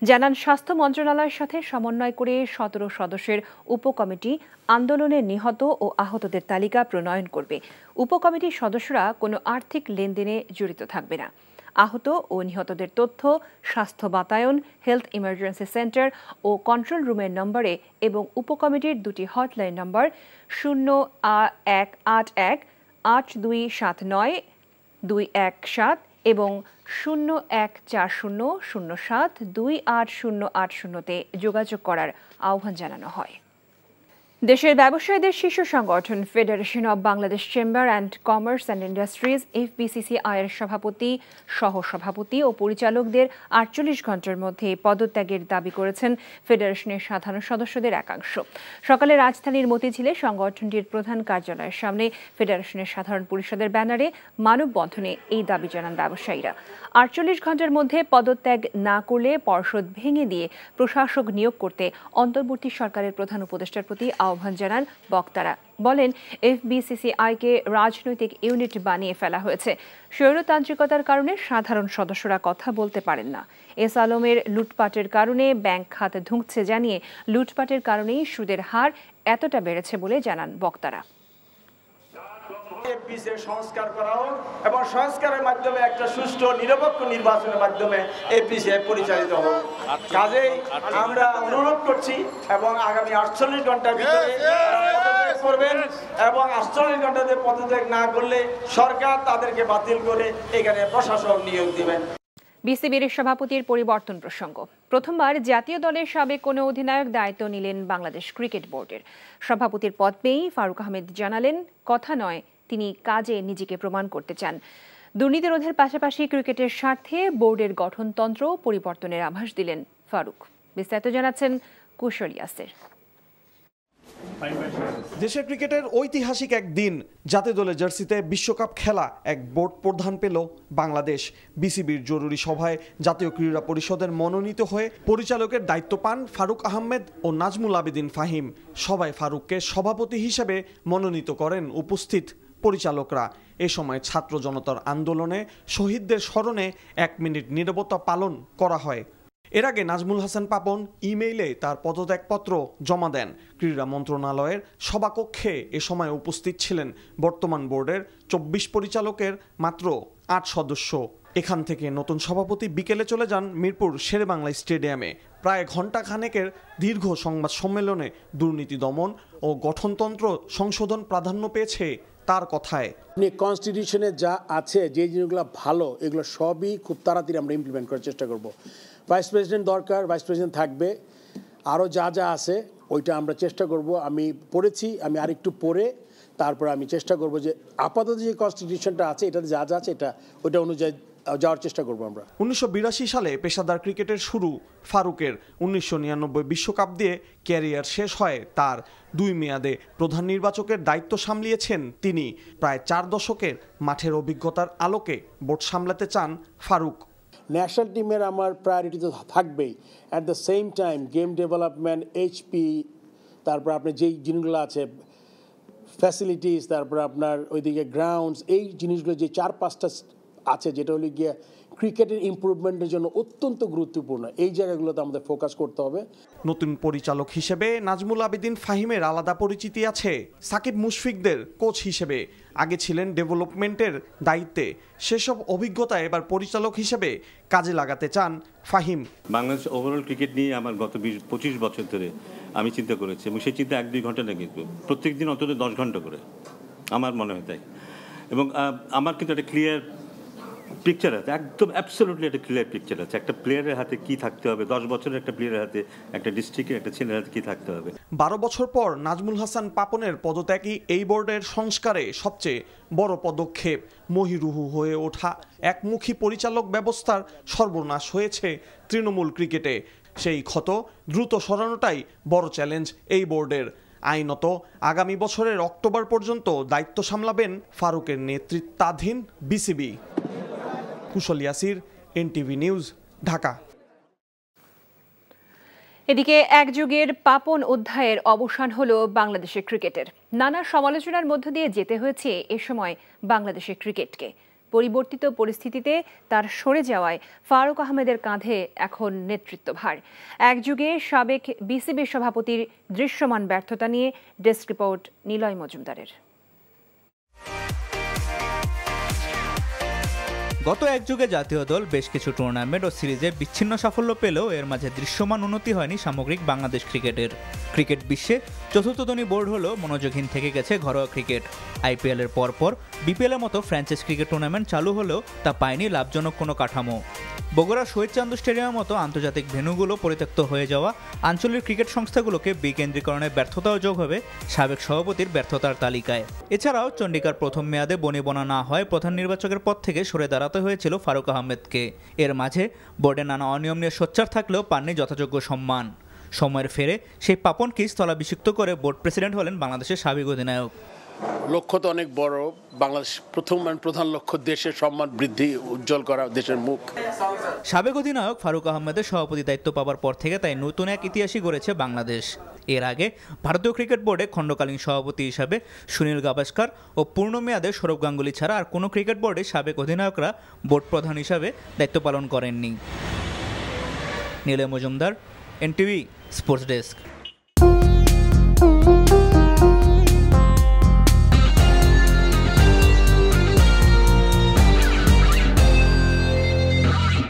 জানান, স্বাস্থ্য মন্ত্রণালয়ের সাথে সমন্বয় করে 17 সদস্যের উপকমিটি আন্দোলনে নিহত ও আহতদের তালিকা প্রণয়ন করবে। উপকমিটির সদস্যরা কোনো আর্থিক লেনদেনে জড়িত থাকবে না। আহত ও নিহতদের তথ্য স্বাস্থ্য বাতায়ন, হেলথ ইমার্জেন্সি সেন্টার ও কন্ট্রোল রুমের নম্বরে এবং উপকমিটির 2টি হটলাইন নম্বর 018182792217 এবং 014007280880-তে যোগাযোগ করার আহ্বান জানানো হয়। দেশের ব্যবসায়ীদের শীর্ষ সংগঠন federation of Bangladesh chamber and commerce and industries FBCCI এর সভাপতি, সহসভাপতি ও পরিচালকদের 48 ঘন্টার মধ্যে পদত্যাগের দাবি করেছেন ফেডারেশনের সাধারণ সদস্যদের একাংশ। সকালে রাজধানীর মতিঝিলে সংগঠনটির প্রধান কার্যালয়ের সামনে ফেডারেশনের সাধারণ পরিষদের ব্যানারে মানববন্ধনে এই দাবি জানান ব্যবসায়ীরা। 48 ঘন্টার মধ্যে পদত্যাগ না করলে পর্ষদ ভেঙে দিয়ে প্রশাসক নিয়োগ করতে অন্তর্বর্তী সরকারের প্রধান উপদেষ্টার প্রতি আহ্বান জানান বক্তারা। বলেন, এফবিসিসিআইকে রাজনৈতিক ইউনিট বানিয়ে ফেলা হয়েছে। স্বৈরতান্ত্রিকতার কারণে সাধারণ সদস্যরা কথা বলতে পারেন না। এস আলমের লুটপাটের কারণে ব্যাংক খাত ধুঁকছে জানিয়ে লুটপাটের কারণেই সুদের হার এতটা বেড়েছে বলে জানান বক্তারা। সংস্কার করা হোক এবং সংস্কারের মাধ্যমে একটা সুষ্ঠু নিরপেক্ষ নির্বাচনের মাধ্যমে এফবিসিআই পরিচালিত হোক। কাজেই আমরা অনুরোধ করছি এবং আগামী 48 ঘন্টার ভিতরে পদত্যাগ করবেন এবং 48 ঘন্টাতে পদত্যাগ না করলে সরকার তাদেরকে বাতিল করে এখানে প্রশাসক নিয়োগ দিবেন। বিসিবির সভাপতির পরিবর্তন প্রসঙ্গ। প্রথমবার জাতীয় দলের সাবেক কোনো অধিনায়ক দায়িত্ব নিলেন বাংলাদেশ ক্রিকেট বোর্ডের। সভাপতির পদ পেয়েই ফারুক আহমেদ জানালেন, কথা নয়, তিনি কাজে নিজেকে প্রমাণ করতে চান। দুর্নীতি রোধের পাশাপাশি ক্রিকেটের স্বার্থে বোর্ডের গঠনতন্ত্র পরিবর্তনের আভাস দিলেন ফারুক। বিস্তারিত জানাচ্ছেন কুশল ইয়াসের। দেশের ক্রিকেটের ঐতিহাসিক একদিন, জাতীয় দলের জার্সিতে বিশ্বকাপ খেলা এক বোর্ড প্রধান পেল বাংলাদেশ। বিসিবির জরুরি সভায় জাতীয় ক্রীড়া পরিষদের মনোনীত হয়ে পরিচালকের দায়িত্ব পান ফারুক আহমেদ ও নাজমুল আবেদিন ফাহিম। সভায় ফারুককে সভাপতি হিসেবে মনোনীত করেন উপস্থিত পরিচালকরা। এ সময় ছাত্র জনতার আন্দোলনে শহীদদের স্মরণে 1 মিনিট নীরবতা পালন করা হয়। এর আগে নাজমুল হাসান পাপন ইমেইলে তার পদত্যাগপত্র জমা দেন। ক্রীড়া মন্ত্রণালয়ের সভাকক্ষে এ সময় উপস্থিত ছিলেন বর্তমান বোর্ডের 24 পরিচালকের মাত্র 8 সদস্য। এখান থেকে নতুন সভাপতি বিকেলে চলে যান মিরপুর শেরেবাংলা স্টেডিয়ামে। প্রায় ঘণ্টা খানেকের দীর্ঘ সংবাদ সম্মেলনে দুর্নীতি দমন ও গঠনতন্ত্র সংশোধন প্রাধান্য পেয়েছে তার কথায়। কনস্টিটিউশনে যা আছে, যে জিনিসগুলো ভালো, এগুলো সবই খুব তাড়াতাড়ি আমরা ইমপ্লিমেন্ট করার চেষ্টা করব। ভাইস প্রেসিডেন্ট দরকার, ভাইস প্রেসিডেন্ট থাকবে, আরও যা যা আছে ওইটা আমরা চেষ্টা করব। আমি পড়েছি, আমি আরেকটু পড়ে তারপর আমি চেষ্টা করব যে আপাতত যে কনস্টিটিউশনটা আছে এটাতে যা যা আছে ওইটা অনুযায়ী যাওয়ার চেষ্টা করব আমরা। 1982 সালে পেশাদার ক্রিকেটের শুরু ফারুকের। 1999 বিশ্বকাপ দিয়ে ক্যারিয়ার শেষ হয় তার। 2 মেয়াদে প্রধান নির্বাচকের দায়িত্ব সামলিয়েছেন তিনি। প্রায় 4 দশকের মাঠের অভিজ্ঞতার আলোকে বোর্ড সামলাতে চান ফারুক। ন্যাশনাল টিমের আমার প্রায়োরিটি তো থাকবেই, at the same time game development, HP, তারপর আপনার যেই জিনিসগুলো আছে ফ্যাসিলিটিস, তারপর আপনার ওইদিকে গ্রাউন্ডস, এই জিনিসগুলো যে 4-5টা আছে যেটা হলো গিয়ে ক্রিকেটের ইমপ্রুভমেন্টের জন্য অত্যন্ত গুরুত্বপূর্ণ, এই জায়গাগুলোতে আমাদের ফোকাস করতে হবে। নতুন পরিচালক হিসেবে নাজমুল আবেদিন ফাহিমের আলাদা পরিচিতি আছে। সাকিব মুশফিকদের কোচ হিসেবে আগে ছিলেন ডেভেলপমেন্টের দায়িত্বে। সেসব অভিজ্ঞতা এবার পরিচালক হিসেবে কাজে লাগাতে চান ফাহিম। বাংলাদেশ ওভারঅল ক্রিকেট নিয়ে আমার গত 20-25 বছর ধরে আমি চিন্তা করেছি এবং সেই চিন্তা 1-2 ঘন্টা না, কিন্তু প্রত্যেক দিন অন্তত 10 ঘন্টা করে আমার মনে হয় তাই। এবং আমার কিন্তু একটা ক্লিয়ার পিকচার আছে, একদম অ্যাবসলিউটলি একটা ক্লিয়ার পিকচার আছে একটা প্লেয়ারের হাতে কি থাকতে হবে, 10 বছরের একটা প্লেয়ারের হাতে, একটা ডিস্ট্রিক্টের একটা ছেলের হাতে কি থাকতে হবে। 12 বছর পর নাজমুল হাসান পাপনের পদত্যাগই এই বোর্ডের সংস্কারে সবচেয়ে বড় পদক্ষেপ। মহিরুহু হয়ে ওঠা একমুখী পরিচালক ব্যবস্থার সর্বনাশ হয়েছে তৃণমূল ক্রিকেটে। সেই ক্ষত দ্রুত সরানোটাই বড় চ্যালেঞ্জ এই বোর্ডের। আইনত আগামী বছরের অক্টোবর পর্যন্ত দায়িত্ব সামলাবেন ফারুকের নেতৃত্বাধীন বিসিবি। কুশল ইয়াসির, এনটিভি নিউজ, ঢাকা। এদিকে এক যুগের পাপন অধ্যায়ের অবসান হলো বাংলাদেশের ক্রিকেটের। নানা সমালোচনার মধ্য দিয়ে যেতে হয়েছে এ সময় বাংলাদেশের ক্রিকেটকে। পরিবর্তিত পরিস্থিতিতে তার সরে যাওয়ায় ফারুক আহমেদের কাঁধে এখন নেতৃত্বভার। এক যুগে সাবেক বিসিবি সভাপতির দৃশ্যমান ব্যর্থতা নিয়ে ডেস্ক রিপোর্ট নিলয় মজুমদারের। গত এক যুগে জাতীয় দল বেশ কিছু টুর্নামেন্ট ও সিরিজে বিচ্ছিন্ন সাফল্য পেলেও এর মাঝে দৃশ্যমান উন্নতি হয়নি সামগ্রিক বাংলাদেশ ক্রিকেটের। ক্রিকেট বিশ্বে চতুর্থ বোর্ড হলো মনোযোগহীন থেকে গেছে ঘরোয়া ক্রিকেট। আইপিএলের পরপর বিপিএলের মতো ফ্র্যাঞ্চাইজ ক্রিকেট টুর্নামেন্ট চালু হলেও তা পায়নি লাভজনক কোনো কাঠামো। বগুড়া শহীদ চান্দু স্টেডিয়ামের মতো আন্তর্জাতিক ভেন্যুগুলো পরিত্যক্ত হয়ে যাওয়া আঞ্চলিক ক্রিকেট সংস্থাগুলোকে বিকেন্দ্রীকরণের ব্যর্থতাও যোগ হবে সাবেক সভাপতির ব্যর্থতার তালিকায়। এছাড়াও চন্ডিকার প্রথম মেয়াদে বনিবনা না হয় প্রধান নির্বাচকের পদ থেকে সরে দাঁড়াতে হয়েছিল ফারুক আহমেদকে। এর মাঝে বোর্ডে নানা অনিয়ম নিয়ে সোচ্চার থাকলেও পাননি যথাযোগ্য সম্মান। সময়ের ফেরে সেই পাপনকে স্থলাভিষিক্ত করে বোর্ড প্রেসিডেন্ট হলেন বাংলাদেশের সাবেক অধিনায়ক। লক্ষ্য তো অনেক বড়, বাংলাদেশ প্রধান লক্ষ্য দেশের সম্মান বৃদ্ধি, উজ্জ্বল করা দেশের মুখ। সাবেক অধিনায়ক ফারুক আহমেদের সভাপতি দায়িত্ব পাওয়ার পর থেকে তাই নতুন এক ইতিহাসই গড়েছে বাংলাদেশ। এর আগে ভারতীয় ক্রিকেট বোর্ডে খণ্ডকালীন সভাপতি হিসাবে সুনীল গাভাস্কার ও পূর্ণ মেয়াদে সৌরভ গাঙ্গুলি ছাড়া আর কোনো ক্রিকেট বোর্ডে সাবেক অধিনায়করা বোর্ড প্রধান হিসাবে দায়িত্ব পালন করেননি। Niloy Majumdar, NTV sports desk.